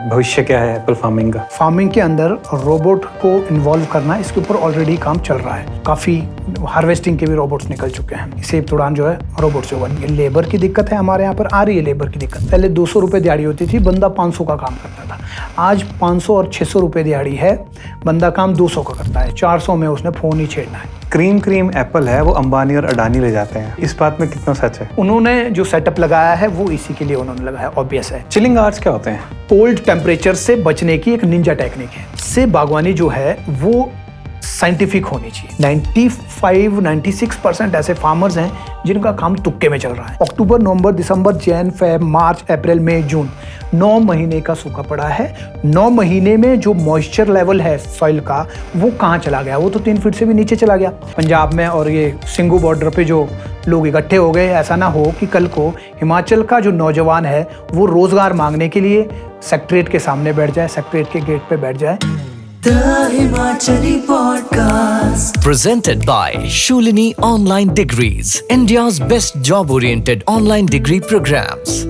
भविष्य क्या है एप्पल फार्मिंग का? फार्मिंग के अंदर रोबोट को इन्वॉल्व करना, इसके ऊपर ऑलरेडी काम चल रहा है। काफ़ी हार्वेस्टिंग के भी रोबोट्स निकल चुके हैं। सेब तुड़ान जो है रोबोट से बन गया। लेबर की दिक्कत है, हमारे यहाँ पर आ रही है लेबर की दिक्कत। पहले 200 रुपये दिहाड़ी होती थी, बंदा 500 का काम करता था। आज 500 और 600 रुपये दिहाड़ी है, बंदा काम 200 का करता है। 400 में उसने फ़ोन ही छेड़ना है। क्रीम एप्पल है वो अंबानी और अडानी ले जाते हैं, इस बात में कितना सच है? उन्होंने जो सेटअप लगाया है वो इसी के लिए उन्होंने लगाया, ऑब्वियस है। चिलिंग आवर्स क्या होते हैं? कोल्ड टेम्परेचर से बचने की एक निंजा टेक्निक है। इससे बागवानी जो है वो साइंटिफिक होनी चाहिए। 95-96% ऐसे फार्मर्स हैं जिनका काम तुक्के में चल रहा है। अक्टूबर, नवंबर, दिसंबर, जैन, फेब, मार्च, अप्रैल, मई, जून, 9 महीने का सूखा पड़ा है। 9 महीने में जो मॉइस्चर लेवल है सॉइल का वो कहाँ चला गया? वो तो 3 फीट से भी नीचे चला गया। पंजाब में और ये सिंगू बॉर्डर पे जो लोग इकट्ठे हो गए, ऐसा ना हो कि कल को हिमाचल का जो नौजवान है वो रोजगार मांगने के लिए सेक्रेटरीट के सामने बैठ जाए, सेक्रेटरीट के गेट पे बैठ जाए। The Himachali Podcast. Presented by Shulini Online Degrees, India's best job-oriented online degree programs.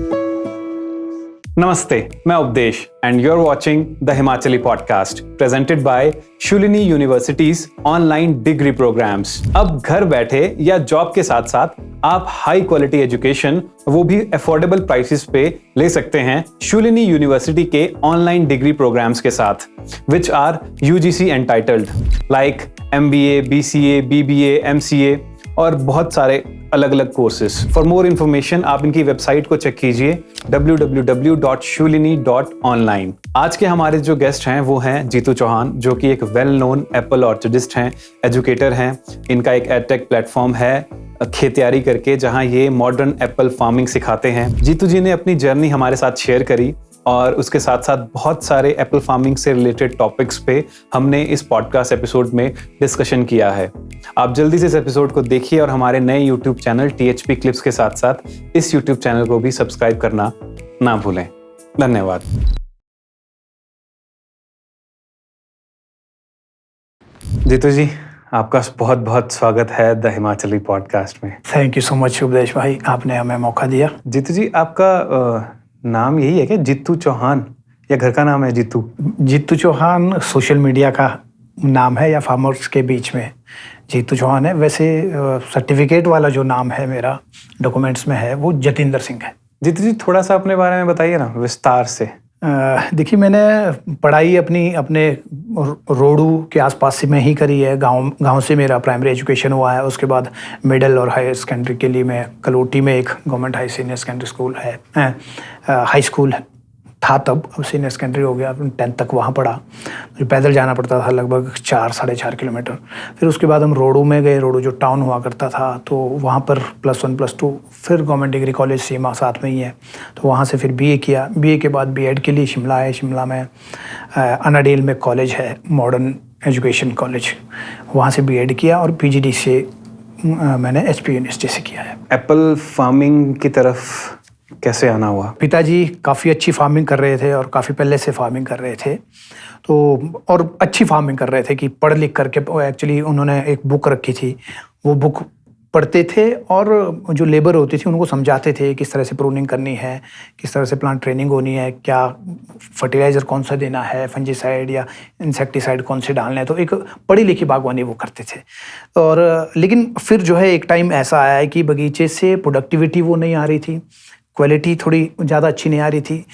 नमस्ते, मैं Updesh and you are watching the Himachali podcast presented by Shoolini university's online degree programs. अब घर बैठे या जॉब के साथ साथ आप हाई क्वालिटी एजुकेशन, वो भी अफोर्डेबल प्राइसेस पे ले सकते हैं शूलिनी यूनिवर्सिटी के ऑनलाइन डिग्री प्रोग्राम्स के साथ, which are UGC entitled like MBA, BCA, BBA, MCA और बहुत सारे अलग अलग कोर्सेज। फॉर मोर इन्फॉर्मेशन आप इनकी वेबसाइट को चेक कीजिए www.shulini.online। आज के हमारे जो गेस्ट हैं वो हैं जीतू चौहान, जो कि एक वेल नोन एप्पल ऑर्चर्डिस्ट हैं, एजुकेटर हैं। इनका एक एडटेक प्लेटफॉर्म है खेतियारी करके, जहां ये मॉडर्न एप्पल फार्मिंग सिखाते हैं। जीतू जी ने अपनी जर्नी हमारे साथ शेयर करी और उसके साथ साथ बहुत सारे एप्पल फार्मिंग से रिलेटेड टॉपिक्स पे हमने इस पॉडकास्ट एपिसोड में डिस्कशन किया है। आप जल्दी से इस एपिसोड को देखिए और हमारे नए YouTube चैनल THP क्लिप्स के साथ साथ इस YouTube चैनल को भी सब्सक्राइब करना ना भूलें। धन्यवाद। जीतू जी, आपका बहुत बहुत स्वागत है द हिमाचली पॉडकास्ट में। थैंक यू सो मच उपदेश भाई, आपने हमें मौका दिया। जीतू जी, आपका नाम यही है क्या, जीतू चौहान, या घर का नाम है जीतू? जीतू चौहान सोशल मीडिया का नाम है या फार्मर्स के बीच में जीतू चौहान है। वैसे सर्टिफिकेट वाला जो नाम है मेरा डॉक्यूमेंट्स में है वो जतिंदर सिंह है। जीतू जी, थोड़ा सा अपने बारे में बताइए ना विस्तार से। देखिए, मैंने पढ़ाई अपने रोडू के आसपास से मैं ही करी है। गांव से मेरा प्राइमरी एजुकेशन हुआ है। उसके बाद मिडिल और हायर सेकेंडरी के लिए मैं कलोटी में एक government high senior secondary school है, हाई स्कूल था तब, अब सीनियर सेकेंडरी हो गया। 10th तक वहाँ पढ़ा। मुझे पैदल जाना पड़ता था लगभग 4-4.5 किलोमीटर। फिर उसके बाद हम रोडू में गए। रोडू जो टाउन हुआ करता था, तो वहाँ पर +1 +2 फिर गवर्नमेंट डिग्री कॉलेज सीमा साथ में ही है, तो वहाँ से फिर BA किया। BA के बाद B.Ed के लिए शिमला है। शिमला में अनाडेल में कॉलेज है, मॉडर्न एजुकेशन कॉलेज, वहाँ से B.Ed किया और PGD से मैंने HP यूनिवर्सिटी से किया है। एप्पल फार्मिंग की तरफ कैसे आना हुआ? पिताजी काफ़ी अच्छी फार्मिंग कर रहे थे और काफ़ी पहले से फार्मिंग कर रहे थे, तो और अच्छी फार्मिंग कर रहे थे कि पढ़ लिख करके। एक्चुअली उन्होंने एक बुक रखी थी, वो बुक पढ़ते थे और जो लेबर होती थी उनको समझाते थे किस तरह से प्रूनिंग करनी है, किस तरह से प्लांट ट्रेनिंग होनी है, क्या फर्टिलाइज़र कौन सा देना है, फंजीसाइड या इंसेक्टिसाइड कौन से डालने हैं। तो एक पढ़ी लिखी बागवानी वो करते थे। और लेकिन फिर जो है एक टाइम ऐसा आया है कि बगीचे से प्रोडक्टिविटी वो नहीं आ रही थी, क्वालिटी थोड़ी ज़्यादा अच्छी नहीं आ रही थी।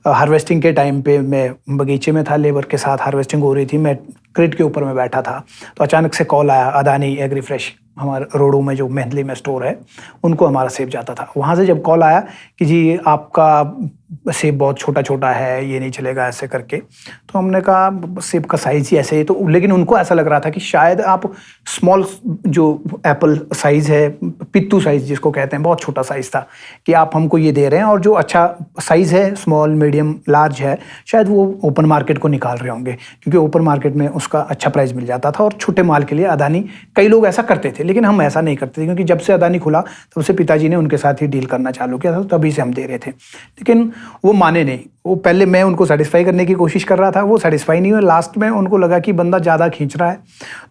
हार्वेस्टिंग के टाइम पे मैं बगीचे में था, लेबर के साथ हार्वेस्टिंग हो रही थी, मैं क्रेट के ऊपर में बैठा था, तो अचानक से कॉल आया। अदानी एग्रीफ्रेश, हमारे रोडू में जो मेहंदली में स्टोर है, उनको हमारा सेब जाता था। वहाँ से जब कॉल आया कि जी आपका सेब बहुत छोटा छोटा है, ये नहीं चलेगा ऐसे करके, तो हमने कहा सेब का साइज़ ही ऐसे ही। तो लेकिन उनको ऐसा लग रहा था कि शायद आप स्मॉल जो एप्पल साइज़ है, पित्तू साइज़ जिसको कहते हैं, बहुत छोटा साइज़ था, कि आप हमको ये दे रहे हैं और जो अच्छा साइज़ है, स्मॉल मीडियम लार्ज है, शायद वो ओपन मार्केट को निकाल रहे होंगे, क्योंकि ओपन मार्केट में उसका अच्छा प्राइस मिल जाता था। और छोटे माल के लिए अदानी, कई लोग ऐसा करते थे, लेकिन हम ऐसा नहीं करते थे, क्योंकि जब से अदानी खुला तब से पिताजी ने उनके साथ ही डील करना चालू किया था, तभी से हम दे रहे थे। लेकिन वो माने नहीं। वो पहले मैं उनको सेटिस्फाई करने की कोशिश कर रहा था, वो सेटिस्फाई नहीं हुए। लास्ट में उनको लगा कि बंदा ज़्यादा खींच रहा है,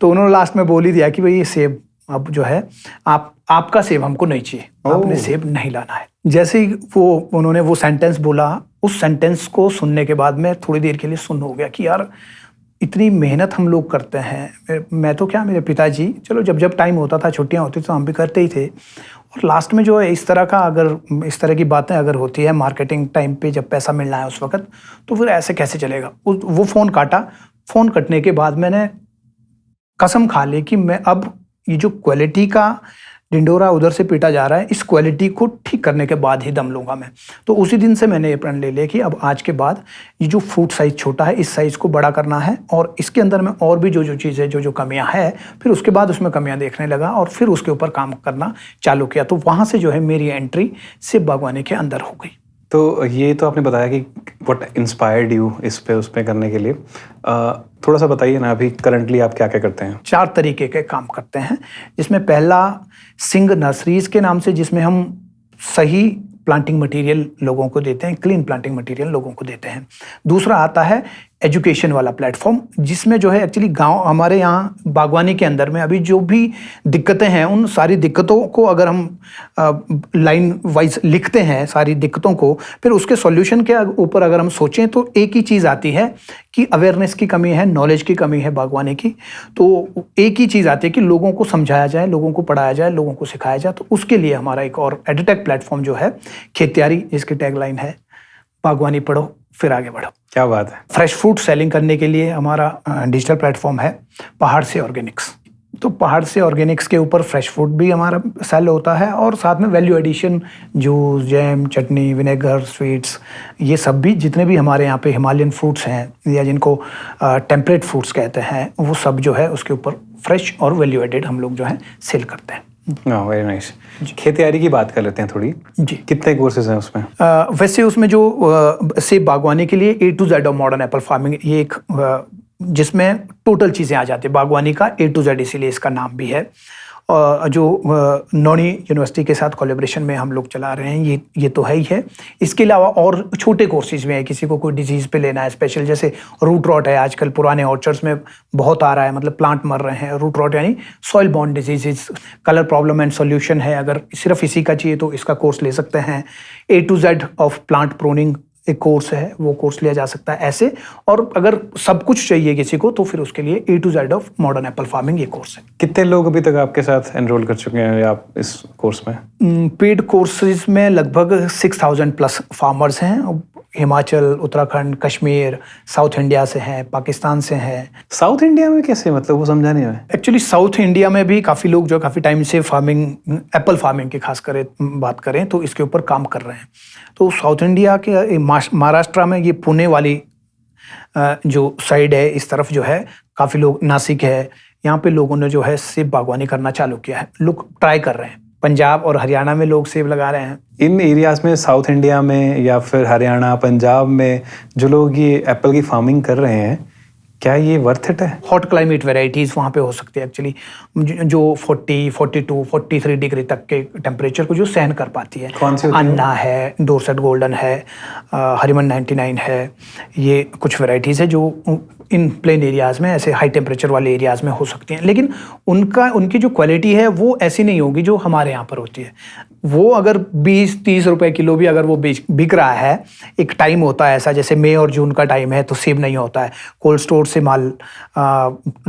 तो उन्होंने लास्ट में बोल ही दिया कि भाई ये सेब अब जो है आपका सेब हमको नहीं चाहिए, आपने सेब नहीं लाना है। जैसे ही उन्होंने वो सेंटेंस बोला, उस सेंटेंस को सुनने के बाद मैं थोड़ी देर के लिए सुन्न हो गया कि यार इतनी मेहनत हम लोग करते हैं। मैं तो क्या, मेरे पिताजी, चलो जब जब टाइम होता था, छुट्टियां होती तो हम भी करते ही थे। और लास्ट में जो है इस तरह का, अगर इस तरह की बातें अगर होती है मार्केटिंग टाइम पे, जब पैसा मिलना है उस वक्त, तो फिर ऐसे कैसे चलेगा। वो फ़ोन काटा। फ़ोन कटने के बाद मैंने कसम खा ली कि मैं अब ये जो क्वालिटी का ढिंडोरा उधर से पीटा जा रहा है, इस क्वालिटी को ठीक करने के बाद ही दम लूंगा मैं। तो उसी दिन से मैंने ये प्रण ले लिया कि अब आज के बाद ये जो फूड साइज़ छोटा है, इस साइज़ को बड़ा करना है, और इसके अंदर में और भी जो चीज़ें, जो कमियां है, फिर उसके बाद उसमें कमियां देखने लगा और फिर उसके ऊपर काम करना चालू किया। तो वहाँ से जो है मेरी एंट्री सिर्फ बागवानी के अंदर हो गई। तो ये तो आपने बताया कि व्हाट इंस्पायर्ड यू इस पे करने के लिए। थोड़ा सा बताइए ना, अभी करंटली आप क्या क्या करते हैं? 4 तरीके के काम करते हैं, जिसमें पहला सिंह नर्सरीज के नाम से, जिसमें हम सही प्लांटिंग मटेरियल लोगों को देते हैं, क्लीन प्लांटिंग मटेरियल लोगों को देते हैं। दूसरा आता है एजुकेशन वाला प्लेटफॉर्म, जिसमें जो है एक्चुअली गांव, हमारे यहाँ बागवानी के अंदर में अभी जो भी दिक्कतें हैं, उन सारी दिक्कतों को अगर हम लाइन वाइज लिखते हैं, सारी दिक्कतों को, फिर उसके सॉल्यूशन के ऊपर अगर हम सोचें तो एक ही चीज़ आती है कि अवेयरनेस की कमी है, नॉलेज की कमी है बागवानी की। तो एक ही चीज़ आती है कि लोगों को समझाया जाए, लोगों को पढ़ाया जाए, लोगों को सिखाया जाए। तो उसके लिए हमारा एक और एडुटेक प्लेटफॉर्म जो है, खेतियारी, जिसकी टैगलाइन है बागवानी पढ़ो फिर आगे बढ़ो। क्या बात है। फ्रेश फ्रूट सेलिंग करने के लिए हमारा डिजिटल प्लेटफॉर्म है पहाड़ से ऑर्गेनिक्स। तो पहाड़ से ऑर्गेनिक्स के ऊपर फ्रेश फूड भी हमारा सेल होता है, और साथ में वैल्यू एडिशन, जूस, जैम, चटनी, विनेगर, स्वीट्स, ये सब भी जितने भी हमारे यहाँ पे हिमालयन फ्रूट्स हैं, या जिनको टेम्परेट फ्रूट्स कहते हैं, वो सब जो है उसके ऊपर फ्रेश और वैल्यू एडेड हम लोग जो है सेल करते हैं। Very nice. खेतियारी की बात कर लेते हैं थोड़ी जी। कितने कोर्सेज हैं उसमें? वैसे उसमें जो सेब बागवानी के लिए A to Z of modern Apple farming, ये एक जिसमें टोटल चीज़ें आ जाती है बागवानी का A to Z, इसीलिए इसका नाम भी है। जो नौणी यूनिवर्सिटी के साथ कोलैबोरेशन में हम लोग चला रहे हैं, ये तो है ही है। इसके अलावा और छोटे कोर्सेज में है, किसी को कोई डिजीज़ पे लेना है स्पेशल, जैसे रूट रॉट है, आजकल पुराने ऑर्चर्ड्स में बहुत आ रहा है, मतलब प्लांट मर रहे हैं। रूट रॉट यानी soil born diseases, colour problem and solution है। अगर सिर्फ इसी का चाहिए तो इसका कोर्स ले सकते हैं। A to Z of plant pruning एक कोर्स है, वो कोर्स लिया जा सकता है ऐसे। और अगर सब कुछ चाहिए किसी को, तो फिर उसके लिए A to Z of modern Apple farming ये कोर्स है। कितने लोग अभी तक आपके साथ एनरोल कर चुके हैं आप इस कोर्स में? पेड कोर्सेज में लगभग 6000 प्लस फार्मर्स हैं। हिमाचल, उत्तराखंड, कश्मीर, साउथ इंडिया से हैं, पाकिस्तान से हैं। साउथ इंडिया में कैसे, मतलब वो समझा नहीं है। एक्चुअली साउथ इंडिया में भी काफ़ी लोग जो काफ़ी टाइम से फार्मिंग, एप्पल फार्मिंग की खास कर बात करें तो इसके ऊपर काम कर रहे हैं। तो साउथ इंडिया के महाराष्ट्र में, ये पुणे वाली जो साइड है, इस तरफ जो है काफ़ी लोग, नासिक है, यहाँ पे लोगों ने जो है सेब बागवानी करना चालू किया है। लोग ट्राई कर रहे हैं। पंजाब और हरियाणा में लोग सेब लगा रहे हैं। इन एरियाज में, साउथ इंडिया में या फिर हरियाणा, पंजाब में जो लोग ये एप्पल की फार्मिंग कर रहे हैं, क्या ये वर्थ इट है? हॉट क्लाइमेट वेराइटीज़ वहाँ पे हो सकती है एक्चुअली, जो 40, 42, 43 डिग्री तक के टेम्परेचर को जो सहन कर पाती है। कौन सी होती है? अन्ना है, डोरसेट गोल्डन है, हरिमन 99 है। ये कुछ वेराइटीज़ है जो इन प्लेन एरियाज़ में, ऐसे हाई टेम्परेचर वाले एरियाज़ में हो सकती हैं। लेकिन उनकी जो क्वालिटी है वो ऐसी नहीं होगी जो हमारे यहाँ पर होती है। वो अगर 20-30 रुपए किलो भी अगर वो बिक रहा है, एक टाइम होता है ऐसा, जैसे मई और जून का टाइम है तो सेब नहीं होता है, कोल्ड स्टोर से माल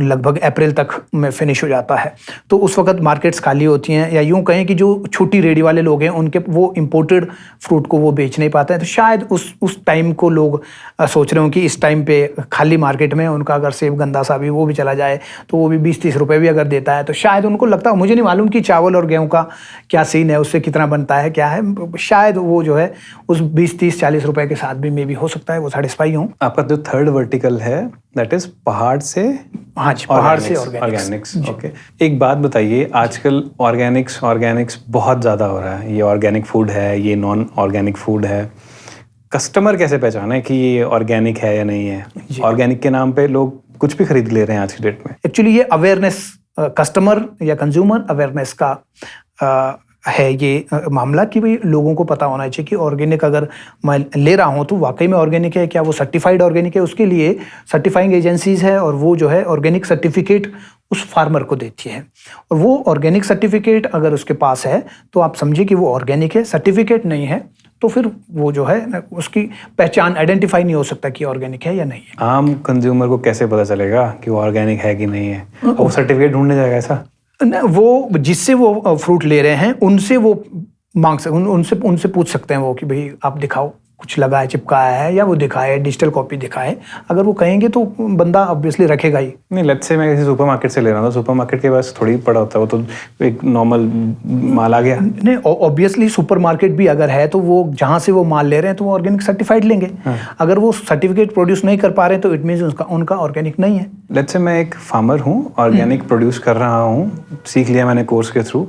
लगभग अप्रैल तक में फिनिश हो जाता है, तो उस वक्त मार्केट्स खाली होती हैं। या यूँ कहें कि जो छोटी रेडी वाले लोग हैं, उनके वो इम्पोर्टेड फ्रूट को वो बेच नहीं पाते हैं। तो शायद उस टाइम को लोग सोच रहे हो कि इस टाइम पे खाली मार्केट में उनका अगर सेब गंदा सा भी वो भी चला जाए, तो वो भी 20-30 रुपए भी अगर देता है, तो शायद उनको लगता है, मुझे नहीं मालूम कि चावल और गेहूँ का क्या सीन है, उससे कितना बनता है, क्या है, शायद वो जो है उस 20-30-40 रुपए के साथ भी मे भी हो सकता है वो सेटिस्फाई हो। आपका जो थर्ड वर्टिकल है, दैट इज पहाड़ से, हाँ जी, पहाड़ से ऑर्गेनिक्स। ओके, एक बात बताइए, आजकल ऑर्गेनिक्स बहुत ज़्यादा हो रहा है। ये ऑर्गेनिक फूड है, ये नॉन ऑर्गेनिक फूड है। कस्टमर कैसे पहचाने कि ये ऑर्गेनिक है या नहीं है? ऑर्गेनिक के नाम पे लोग कुछ भी खरीद ले रहे हैं आज की डेट में। एक्चुअली ये अवेयरनेस, कस्टमर या कंज्यूमर अवेयरनेस का है ये मामला कि भाई लोगों को पता होना चाहिए कि ऑर्गेनिक अगर मैं ले रहा हूँ तो वाकई में ऑर्गेनिक है क्या, वो सर्टिफाइड ऑर्गेनिक है, उसके लिए सर्टिफाइंग एजेंसीज है और वो जो है ऑर्गेनिक सर्टिफिकेट उस फार्मर को देती है। और वो ऑर्गेनिक सर्टिफिकेट अगर उसके पास है तो आप समझिए कि वो ऑर्गेनिक है। सर्टिफिकेट नहीं है तो फिर वो जो है उसकी पहचान आइडेंटिफाई नहीं हो सकता कि ऑर्गेनिक है या नहीं है। आम कंज्यूमर को कैसे पता चलेगा कि वो ऑर्गेनिक है कि नहीं है? और वो सर्टिफिकेट ढूंढने जाएगा ऐसा? वो जिससे वो फ्रूट ले रहे हैं उनसे वो मांग सकते, उनसे पूछ सकते हैं वो कि भाई आप दिखाओ कुछ लगा है, चिपकाया है, या वो दिखाए डिजिटल कॉपी दिखाए। अगर वो कहेंगे तो बंदा ऑब्वियसली रखेगा ही। नहीं, लेट्स से मैं किसी सुपरमार्केट से ले रहा था, सुपरमार्केट के पास थोड़ी पड़ा होता है, वो तो एक नॉर्मल माल आ गया। नहीं, ऑब्वियसली सुपरमार्केट भी अगर है तो वो जहाँ से वो माल ले रहे हैं तो वो ऑर्गेनिक सर्टिफाइड लेंगे। अगर वो सर्टिफिकेट प्रोड्यूस नहीं कर पा रहे तो इट मीन्स उनका ऑर्गेनिक नहीं है। लेट्स से मैं एक फार्मर हूँ, ऑर्गेनिक प्रोड्यूस कर रहा हूँ, सीख लिया मैंने कोर्स के थ्रू,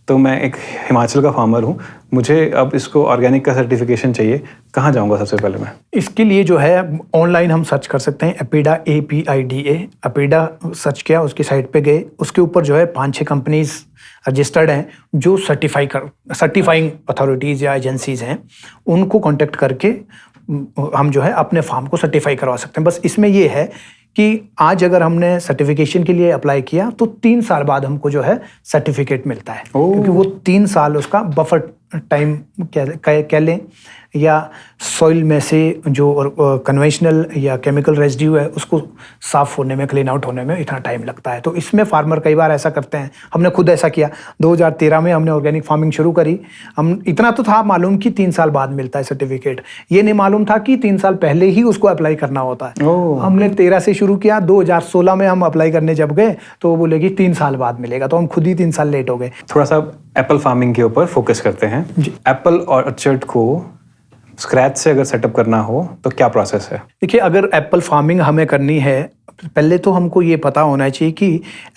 तो मैं एक हिमाचल का फार्मर हूँ, मुझे अब इसको ऑर्गेनिक का सर्टिफिकेशन चाहिए, कहाँ जाऊँगा सबसे पहले मैं? इसके लिए जो है ऑनलाइन हम सर्च कर सकते हैं एपीडा, APIDA, एपीडा सर्च किया, उसकी साइट पे गए, उसके ऊपर जो है 5-6 कंपनीज रजिस्टर्ड हैं जो सर्टिफाइंग अथॉरिटीज़ या एजेंसीज हैं, उनको कांटेक्ट करके हम जो है अपने फार्म को सर्टिफाई करवा सकते हैं। बस इसमें ये है कि आज अगर हमने सर्टिफिकेशन के लिए अप्लाई किया तो 3 साल बाद हमको जो है सर्टिफिकेट मिलता है, क्योंकि वो 3 साल उसका बफर टाइम कह लें, या सॉइल में से जो कन्वेंशनल या केमिकल रेजिड्यू है उसको साफ होने में, क्लीन आउट होने में इतना टाइम लगता है। तो इसमें फार्मर कई बार ऐसा करते हैं, हमने खुद ऐसा किया। 2013 में हमने ऑर्गेनिक फार्मिंग शुरू करी, हम इतना तो था मालूम कि 3 साल बाद मिलता है सर्टिफिकेट, ये नहीं मालूम था कि 3 साल पहले ही उसको अप्लाई करना होता है। हमने 13 से शुरू किया, 2016 में हम अप्लाई करने जब गए तो वो बोले कि 3 साल बाद मिलेगा, तो हम खुद ही 3 साल लेट हो गए। थोड़ा सा एप्पल फार्मिंग के ऊपर फोकस करते हैं। एप्पल ऑर्चर्ड को स्क्रैच से अगर सेटअप करना हो तो क्या प्रोसेस है? देखिए, अगर एप्पल फार्मिंग हमें करनी है, पहले तो हमको ये पता होना चाहिए कि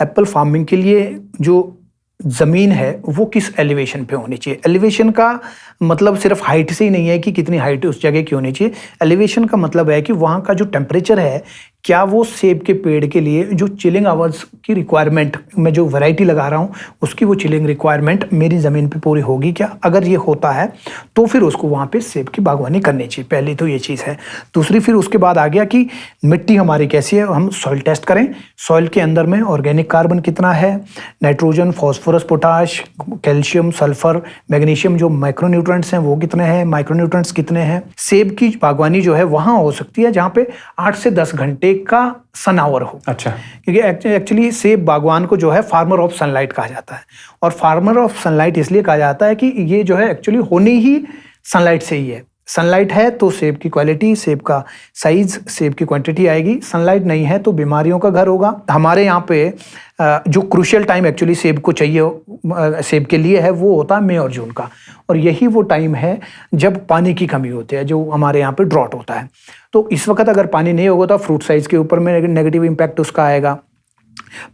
एप्पल फार्मिंग के लिए जो ज़मीन है वो किस एलिवेशन पे होनी चाहिए। एलिवेशन का मतलब सिर्फ हाइट से ही नहीं है कि कितनी हाइट उस जगह की होनी चाहिए। एलिवेशन का मतलब है कि वहाँ का जो टेम्परेचर है, क्या वो सेब के पेड़ के लिए जो चिलिंग आवर्स की रिक्वायरमेंट, मैं जो वैरायटी लगा रहा हूँ उसकी वो चिलिंग रिक्वायरमेंट मेरी ज़मीन पे पूरी होगी क्या? अगर ये होता है तो फिर उसको वहाँ पे सेब की बागवानी करनी चाहिए। पहली तो ये चीज़ है। दूसरी, फिर उसके बाद आ गया कि मिट्टी हमारी कैसी है, हम सॉइल टेस्ट करें। सॉइल के अंदर में ऑर्गेनिक कार्बन कितना है, nitrogen, phosphorus, potash, calcium, sulphur, magnesium, जो माइक्रोन्यूट्रेंट्स हैं वो कितने हैं, माइक्रोन्यूट्रेंट्स कितने हैं। सेब की बागवानी जो है वहाँ हो सकती है जहाँ पे 8 से 10 घंटे का सन आवर हो। अच्छा। क्योंकि एक्चुअली सेब बागवान को जो है फार्मर ऑफ सनलाइट कहा जाता है, और फार्मर ऑफ सनलाइट इसलिए कहा जाता है कि ये जो है एक्चुअली होनी ही सनलाइट से ही है। सनलाइट है तो सेब की क्वालिटी, सेब का साइज, सेब की क्वांटिटी आएगी। सनलाइट नहीं है तो बीमारियों का घर होगा। हमारे यहाँ पे जो क्रूशियल टाइम एक्चुअली सेब को चाहिए, सेब के लिए है, वो होता है मई और जून का, और यही वो टाइम है जब पानी की कमी होती है, जो हमारे यहाँ पे ड्रॉट होता है। तो इस वक्त अगर पानी नहीं होगा तो फ्रूट साइज के ऊपर में नेगेटिव इम्पैक्ट उसका आएगा,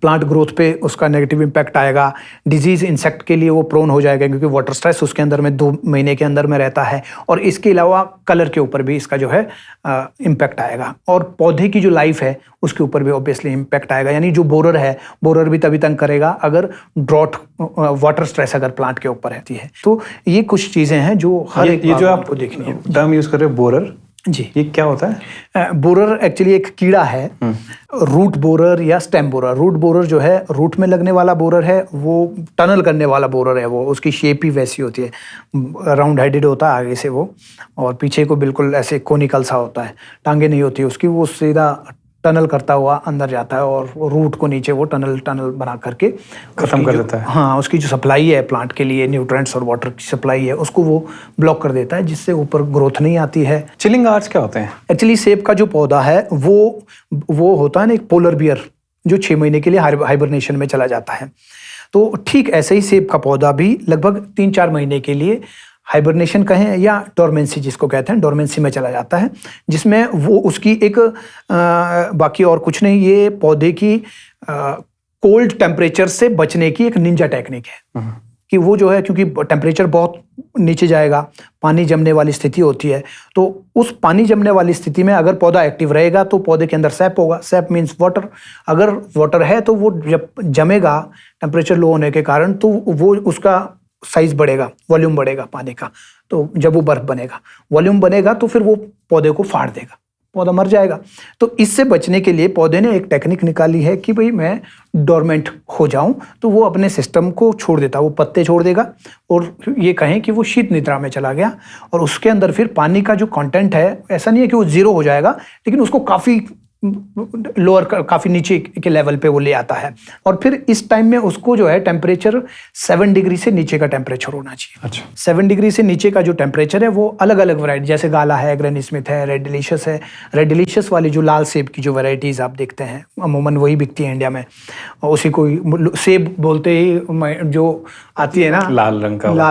प्लांट ग्रोथ पे उसका नेगेटिव इम्पैक्ट आएगा, डिजीज इंसेक्ट के लिए वो प्रोन हो जाएगा क्योंकि वाटर स्ट्रेस उसके अंदर में 2 महीने के अंदर में रहता है, और इसके अलावा कलर के ऊपर भी इसका जो है इम्पैक्ट आएगा, और पौधे की जो लाइफ है उसके ऊपर भी ऑब्वियसली इम्पैक्ट आएगा। यानी जो बोरर है, बोरर भी तभी तंग करेगा अगर ड्रॉट, वाटर स्ट्रेस अगर प्लांट के ऊपर रहती है। तो ये कुछ चीज़ें हैं जो हर एक ये जो आप देखनी है। टर्म यूज कर रहे हो बोरर, जी, ये क्या होता है? बोरर एक्चुअली एक कीड़ा है, रूट बोरर या स्टेम बोरर। रूट बोरर जो है रूट में लगने वाला बोरर है, वो टनल करने वाला बोरर है, वो उसकी शेप ही वैसी होती है, राउंड हेडेड होता है आगे से वो, और पीछे को बिल्कुल ऐसे कोनिकल सा होता है, टांगे नहीं होती उसकी, वो सीधा टनल करता हुआ अंदर जाता है और रूट को नीचे वो टनल बना करके खत्म कर देता है। हाँ, उसकी जो सप्लाई है प्लांट के लिए, न्यूट्रिएंट्स और वाटर की सप्लाई है, उसको वो ब्लॉक कर देता है, जिससे ऊपर ग्रोथ नहीं आती है। चिलिंग आवर्स क्या होते हैं? एक्चुअली सेब का जो पौधा है वो होता है ना एक पोलर बियर, जो 6 महीने के लिए हाइबरनेशन में चला जाता है। तो ठीक ऐसे ही सेब का पौधा भी लगभग 3-4 महीने के लिए हाइबरनेशन कहें या डोरमेंसी जिसको कहते हैं, डोरमेंसी में चला जाता है, जिसमें वो उसकी एक बाकी और कुछ नहीं, ये पौधे की कोल्ड टेम्परेचर से बचने की एक निंजा टेक्निक है कि वो जो है, क्योंकि टेम्परेचर बहुत नीचे जाएगा, पानी जमने वाली स्थिति होती है, तो उस पानी जमने वाली स्थिति में अगर पौधा एक्टिव रहेगा तो पौधे के अंदर सैप होगा। SAP means water. अगर वाटर है तो वो जब जमेगा टेम्परेचर लो होने के कारण, तो वो उसका साइज बढ़ेगा, वॉल्यूम बढ़ेगा पानी का, तो जब वो बर्फ बनेगा, वॉल्यूम बनेगा तो फिर वो पौधे को फाड़ देगा, पौधा मर जाएगा। तो इससे बचने के लिए पौधे ने एक टेक्निक निकाली है कि भाई मैं डोरमेंट हो जाऊं, तो वो अपने सिस्टम को छोड़ देता, वो पत्ते छोड़ देगा और ये कहें कि वो शीत निद्रा में चला गया, और उसके अंदर फिर पानी का जो कंटेंट है, ऐसा नहीं है कि वो जीरो हो जाएगा, लेकिन उसको काफ़ी लोअर, काफ़ी नीचे के लेवल पे वो ले आता है। और फिर इस टाइम में उसको जो है टेम्परेचर 7 डिग्री से नीचे का टेम्परेचर होना चाहिए। अच्छा। 7 डिग्री से नीचे का जो टेम्परेचर है वो अलग अलग वैरायटी, जैसे गाला है, ग्रैनी स्मिथ है, रेड डिलीशियस है। रेड डिलीशियस वाली जो लाल सेब की जो वैरायटीज़ आप देखते हैं, अमूमन वही बिकती है इंडिया में, और उसी को सेब बोलते ही जो आती है ना, लाल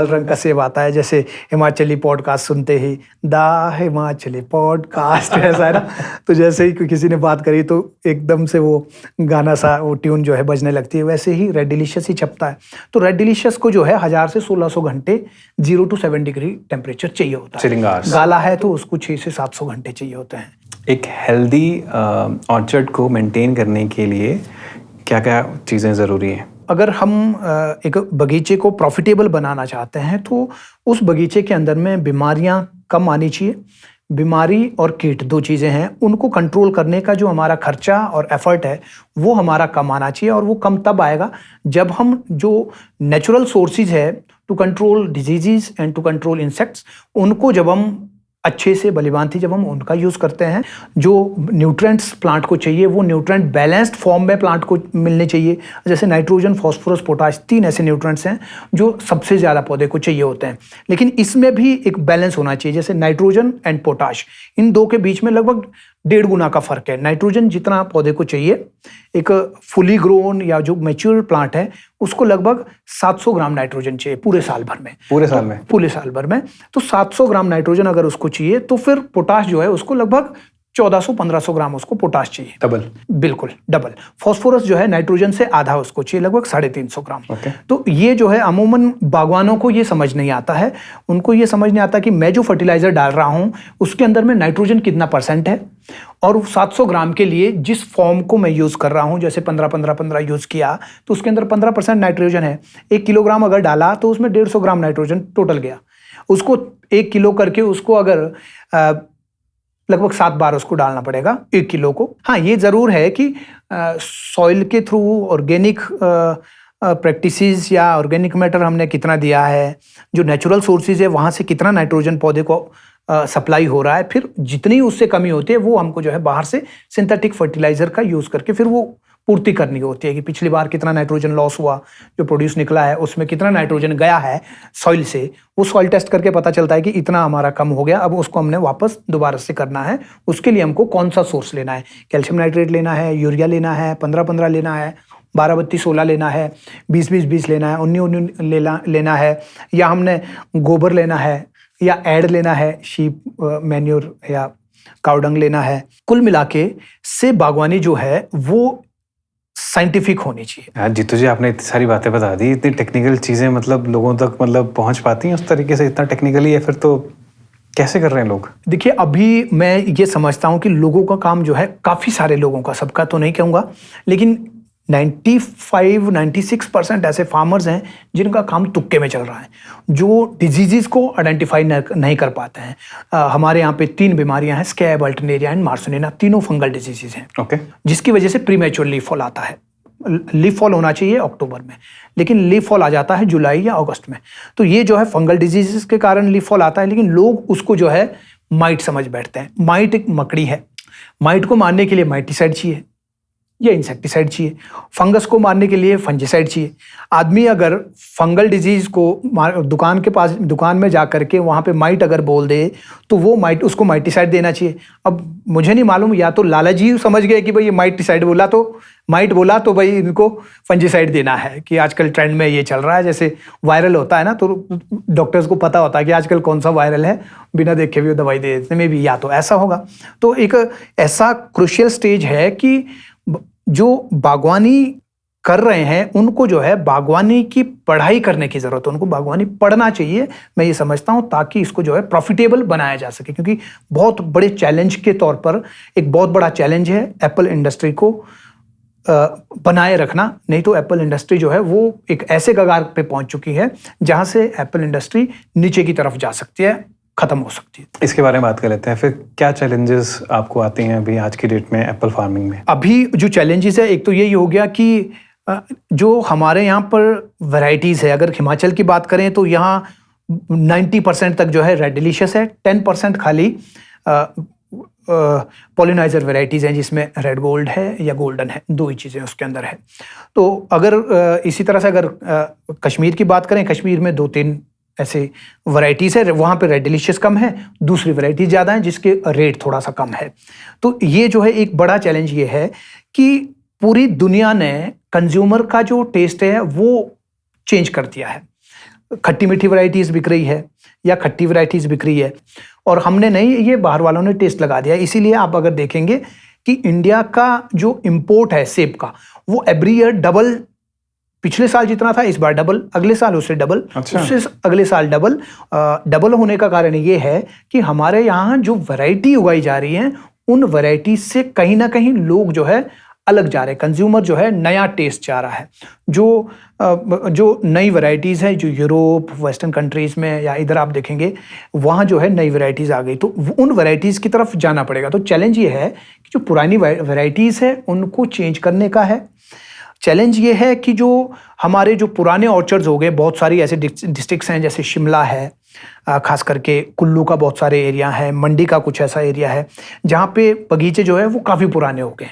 रंग का सेब आता है। जैसे हिमाचली पॉडकास्ट सुनते ही दा हिमाचली पॉडकास्ट ऐसा है ना, तो जैसे ही किसी ने बात करी तो एकदम से वो गाना सा, वो ट्यून जो है बजने लगती है, वैसे ही रेड डिलीशियस ही छपता है। तो रेड डिलीशियस को जो है 1000 से 1600 घंटे 0 to 7 डिग्री टेम्परेचर चाहिए होता है। गाला है तो उसको 6 से 700 घंटे चाहिए होते हैं। एक हेल्दी ऑर्चर्ड को मेंटेन करने के लिए क्या क्या चीज़ें ज़रूरी हैं? अगर हम एक बगीचे को प्रॉफिटेबल बनाना चाहते हैं तो उस बगीचे के अंदर में बीमारियां कम आनी चाहिए। बीमारी और कीट 2 चीज़ें हैं, उनको कंट्रोल करने का जो हमारा खर्चा और एफर्ट है वो हमारा कम आना चाहिए, और वो कम तब आएगा जब हम जो नेचुरल सोर्सेज है to control disease and to control insects, उनको जब हम अच्छे से भलीभांति जब हम उनका यूज़ करते हैं, जो न्यूट्रेंट्स प्लांट को चाहिए वो न्यूट्रेंट बैलेंस्ड फॉर्म में प्लांट को मिलने चाहिए। जैसे नाइट्रोजन, फॉस्फोरस, पोटाश, 3 ऐसे न्यूट्रेंट्स हैं जो सबसे ज़्यादा पौधे को चाहिए होते हैं, लेकिन इसमें भी एक बैलेंस होना चाहिए। जैसे नाइट्रोजन एंड पोटाश, इन 2 के बीच में लगभग 1.5 गुना का फर्क है। नाइट्रोजन जितना पौधे को चाहिए, एक फुली ग्रोन या जो मैच्योर प्लांट है उसको लगभग 700 ग्राम नाइट्रोजन चाहिए पूरे साल भर में। पूरे साल भर में तो 700 ग्राम नाइट्रोजन अगर उसको चाहिए, तो फिर पोटाश जो है उसको लगभग 1400-1500 ग्राम उसको पोटाश चाहिए। डबल, बिल्कुल डबल। फॉस्फोरस जो है नाइट्रोजन से आधा उसको चाहिए, लगभग 350 ग्राम। तो ये जो है अमूमन बागवानों को ये समझ नहीं आता है, उनको ये समझ नहीं आता कि मैं जो फर्टिलाइजर डाल रहा हूं उसके अंदर में नाइट्रोजन कितना % है, और 700 ग्राम के लिए जिस फॉर्म को मैं यूज़ कर रहा हूं, जैसे 15-15-15 यूज़ किया तो उसके अंदर 15% नाइट्रोजन है। 1 किलोग्राम अगर डाला तो उसमें 150 ग्राम नाइट्रोजन टोटल गया। उसको 1 किलो करके उसको अगर लगभग 7 बार उसको डालना पड़ेगा 1 किलो को। हाँ, ये ज़रूर है कि सॉइल के थ्रू ऑर्गेनिक प्रैक्टिसेस या ऑर्गेनिक मैटर हमने कितना दिया है, जो नेचुरल सोर्सेज है वहाँ से कितना नाइट्रोजन पौधे को सप्लाई हो रहा है, फिर जितनी उससे कमी होती है वो हमको जो है बाहर से सिंथेटिक फर्टिलाइजर का यूज़ करके फिर वो पूर्ति करनी होती है कि पिछली बार कितना नाइट्रोजन लॉस हुआ, जो प्रोड्यूस निकला है उसमें कितना नाइट्रोजन गया है सॉइल से, वो सॉइल टेस्ट करके पता चलता है कि इतना हमारा कम हो गया, अब उसको हमने वापस दोबारा से करना है। उसके लिए हमको कौन सा सोर्स लेना है, कैल्शियम नाइट्रेट लेना है, यूरिया लेना है, 15-15 लेना है, 12-32-16 लेना है, 20-20-20 लेना है, 19-19 लेना है, या हमने गोबर लेना है या ऐड लेना है, शीप मैन्योर या काउडंग लेना है। कुल मिलाके से बागवानी जो है वो साइंटिफिक होनी चाहिए। जीतू जी, आपने इतनी सारी बातें बता दी, इतनी टेक्निकल चीज़ें मतलब लोगों तक मतलब पहुंच पाती हैं उस तरीके से इतना टेक्निकली, या फिर तो कैसे कर रहे हैं लोग? देखिए, अभी मैं ये समझता हूँ कि लोगों का काम जो है, काफ़ी सारे लोगों का, सबका तो नहीं कहूँगा, लेकिन 95-96% ऐसे फार्मर्स हैं जिनका काम तुक्के में चल रहा है, जो डिजीज़ को आइडेंटिफाई नहीं कर पाते हैं। हमारे यहाँ पे 3 बीमारियां हैं, स्कैब, अल्टरनेरिया एंड मार्सोनिना, तीनों फंगल डिजीज़ हैं। जिसकी वजह से प्रीमेच्योर लीफ फॉल आता है। लीफ फॉल होना चाहिए अक्टूबर में, लेकिन लीफ फॉल आ जाता है जुलाई या अगस्त में। तो ये जो है फंगल डिजीज़ के कारण लीफ फॉल आता है, लेकिन लोग उसको जो है माइट समझ बैठते हैं। माइट एक मकड़ी है, माइट को मारने के लिए माइटिसाइड चाहिए या इंसेक्टिसाइड चाहिए, फंगस को मारने के लिए फंजिसाइड चाहिए। आदमी अगर फंगल डिजीज को दुकान में जा करके वहाँ पे माइट अगर बोल दे तो वो माइट, उसको माइटिसाइड देना चाहिए। अब मुझे नहीं मालूम, या तो लाला जी समझ गए कि भाई ये माइटिसाइड बोला तो माइट बोला तो भाई इनको फंजिसाइड देना है, कि आजकल ट्रेंड में ये चल रहा है। जैसे वायरल होता है ना, तो डॉक्टर्स को पता होता है कि आजकल कौन सा वायरल है, बिना देखे भी वो दवाई दे देते में भी, या तो ऐसा होगा। तो एक ऐसा क्रूशियल स्टेज है कि जो बागवानी कर रहे हैं उनको जो है बागवानी की पढ़ाई करने की ज़रूरत है, उनको बागवानी पढ़ना चाहिए, मैं ये समझता हूँ, ताकि इसको जो है प्रॉफिटेबल बनाया जा सके। क्योंकि बहुत बड़े चैलेंज के तौर पर एक बहुत बड़ा चैलेंज है एप्पल इंडस्ट्री को बनाए रखना, नहीं तो एप्पल इंडस्ट्री जो है वो एक ऐसे कगार पे पहुंच चुकी है जहां से एप्पल इंडस्ट्री नीचे की तरफ जा सकती है, खत्म हो सकती है। इसके बारे में बात कर लेते हैं। फिर क्या चैलेंजेस आपको आते हैं अभी आज की डेट में एप्पल फार्मिंग में? अभी जो चैलेंजेस है, एक तो यही हो गया कि जो हमारे यहाँ पर वैरायटीज़ है, अगर हिमाचल की बात करें तो यहाँ 90% तक जो है रेड डिलीशियस है, 10% खाली पॉलिनाइजर वैरायटीज़ हैं जिसमें रेड गोल्ड है या गोल्डन है, दो ही चीज़ें उसके अंदर है। तो अगर इसी तरह से अगर कश्मीर की बात करें, कश्मीर में 2-3 ऐसे वैरायटीज़ है, वहाँ पे रेड डिलीशियस कम है, दूसरी वैरायटी ज़्यादा है जिसके रेट थोड़ा सा कम है। तो ये जो है एक बड़ा चैलेंज ये है कि पूरी दुनिया ने कंज्यूमर का जो टेस्ट है वो चेंज कर दिया है। खट्टी मीठी वैरायटीज़ बिक रही है या खट्टी वैरायटीज़ बिक रही है, और हमने नहीं, ये बाहर वालों ने टेस्ट लगा दिया। इसीलिए आप अगर देखेंगे कि इंडिया का जो इम्पोर्ट है सेब का, वो एवरी ईयर डबल, पिछले साल जितना था इस बार डबल, अगले साल उससे डबल, उससे अगले साल डबल। डबल होने का कारण ये है कि हमारे यहाँ जो वैरायटी उगाई जा रही है उन वैरायटी से कहीं ना कहीं लोग जो है अलग जा रहे हैं, कंज्यूमर जो है नया टेस्ट चाह रहा है। जो नई वैरायटीज़ है, जो यूरोप वेस्टर्न कंट्रीज़ में या इधर आप देखेंगे वहाँ जो है नई वैरायटीज़ आ गई, तो उन वैरायटीज़ की तरफ जाना पड़ेगा। तो चैलेंज ये है कि जो पुरानी वैरायटीज़ है उनको चेंज करने का है। चैलेंज ये है कि जो हमारे जो पुराने ऑर्चर्ड्स हो गए, बहुत सारी ऐसे डिस्ट्रिक्ट्स हैं जैसे शिमला है, खास करके कुल्लू का बहुत सारे एरिया है, मंडी का कुछ ऐसा एरिया है जहाँ पे बगीचे जो है वो काफ़ी पुराने हो गए,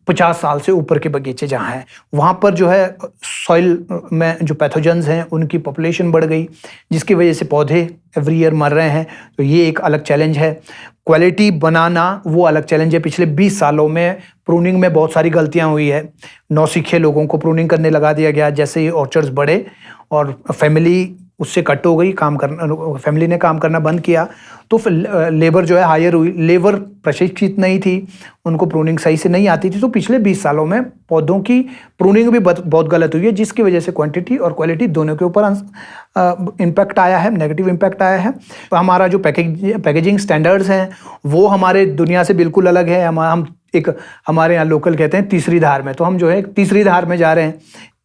50 साल से ऊपर के बगीचे जहाँ हैं, वहाँ पर जो है सॉइल में जो पैथोजेंस हैं उनकी पॉपुलेशन बढ़ गई, जिसकी वजह से पौधे एवरी ईयर मर रहे हैं। तो ये एक अलग चैलेंज है। क्वालिटी बनाना वो अलग चैलेंज है। पिछले 20 सालों में प्रूनिंग में बहुत सारी गलतियाँ हुई है। नौसीखे लोगों को प्रूनिंग करने लगा दिया गया। जैसे ही ऑर्चर्ड्स बढ़े और फैमिली उससे कट हो गई, फैमिली ने काम करना बंद किया, तो फिर लेबर जो है हायर हुई। लेबर प्रशिक्षित नहीं थी, उनको प्रूनिंग सही से नहीं आती थी। तो पिछले 20 सालों में पौधों की प्रूनिंग भी बहुत गलत हुई है, जिसकी वजह से क्वांटिटी और क्वालिटी दोनों के ऊपर इम्पैक्ट आया है, नेगेटिव इम्पैक्ट आया है। तो हमारा जो पैकेजिंग स्टैंडर्ड्स हैं वो हमारे दुनिया से बिल्कुल अलग है। हमारे यहाँ लोकल कहते हैं तीसरी धार में, तो हम जो है तीसरी धार में जा रहे हैं।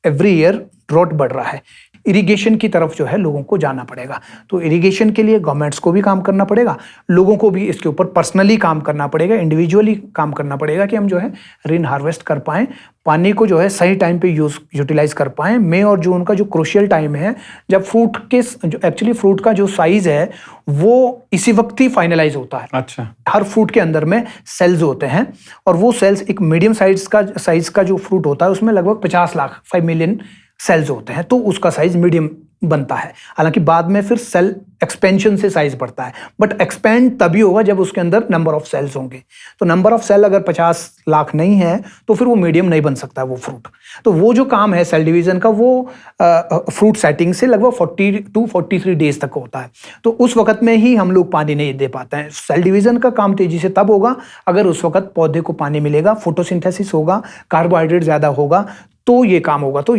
एवरी ईयर ड्रॉट बढ़ रहा है। इरिगेशन की तरफ जो है लोगों को जाना पड़ेगा। तो इरिगेशन के लिए गवर्नमेंट्स को भी काम करना पड़ेगा, लोगों को भी इसके ऊपर पर्सनली काम करना पड़ेगा, इंडिविजुअली काम करना पड़ेगा कि हम जो है रेन हार्वेस्ट कर पाएँ, पानी को जो है सही टाइम पे यूटिलाइज कर पाएँ। मई और जून का जो क्रूशियल टाइम है, जब एक्चुअली फ्रूट का जो साइज है वो इसी वक्त ही फाइनलाइज होता है। अच्छा। हर फ्रूट के अंदर में सेल्स होते हैं, और वो सेल्स एक मीडियम साइज का जो फ्रूट होता है उसमें लगभग 50 लाख 5 मिलियन सेल्स होते हैं, तो उसका साइज मीडियम बनता है। हालांकि बाद में फिर सेल एक्सपेंशन से साइज बढ़ता है, बट एक्सपेंड तभी होगा जब उसके अंदर नंबर ऑफ सेल्स होंगे। तो नंबर ऑफ सेल अगर 50 लाख नहीं है तो फिर वो मीडियम नहीं बन सकता वो फ्रूट। तो वो जो काम है सेल डिवीजन का, वो फ्रूट सेटिंग से लगभग 40 to 43 डेज तक होता है। तो उस वक्त में ही हम लोग पानी नहीं दे पाते हैं। सेल डिवीजन का काम तेजी से तब होगा अगर उस वक्त पौधे को पानी मिलेगा, फोटोसिंथेसिस होगा, कार्बोहाइड्रेट ज़्यादा होगा, तो ये काम होगा। तो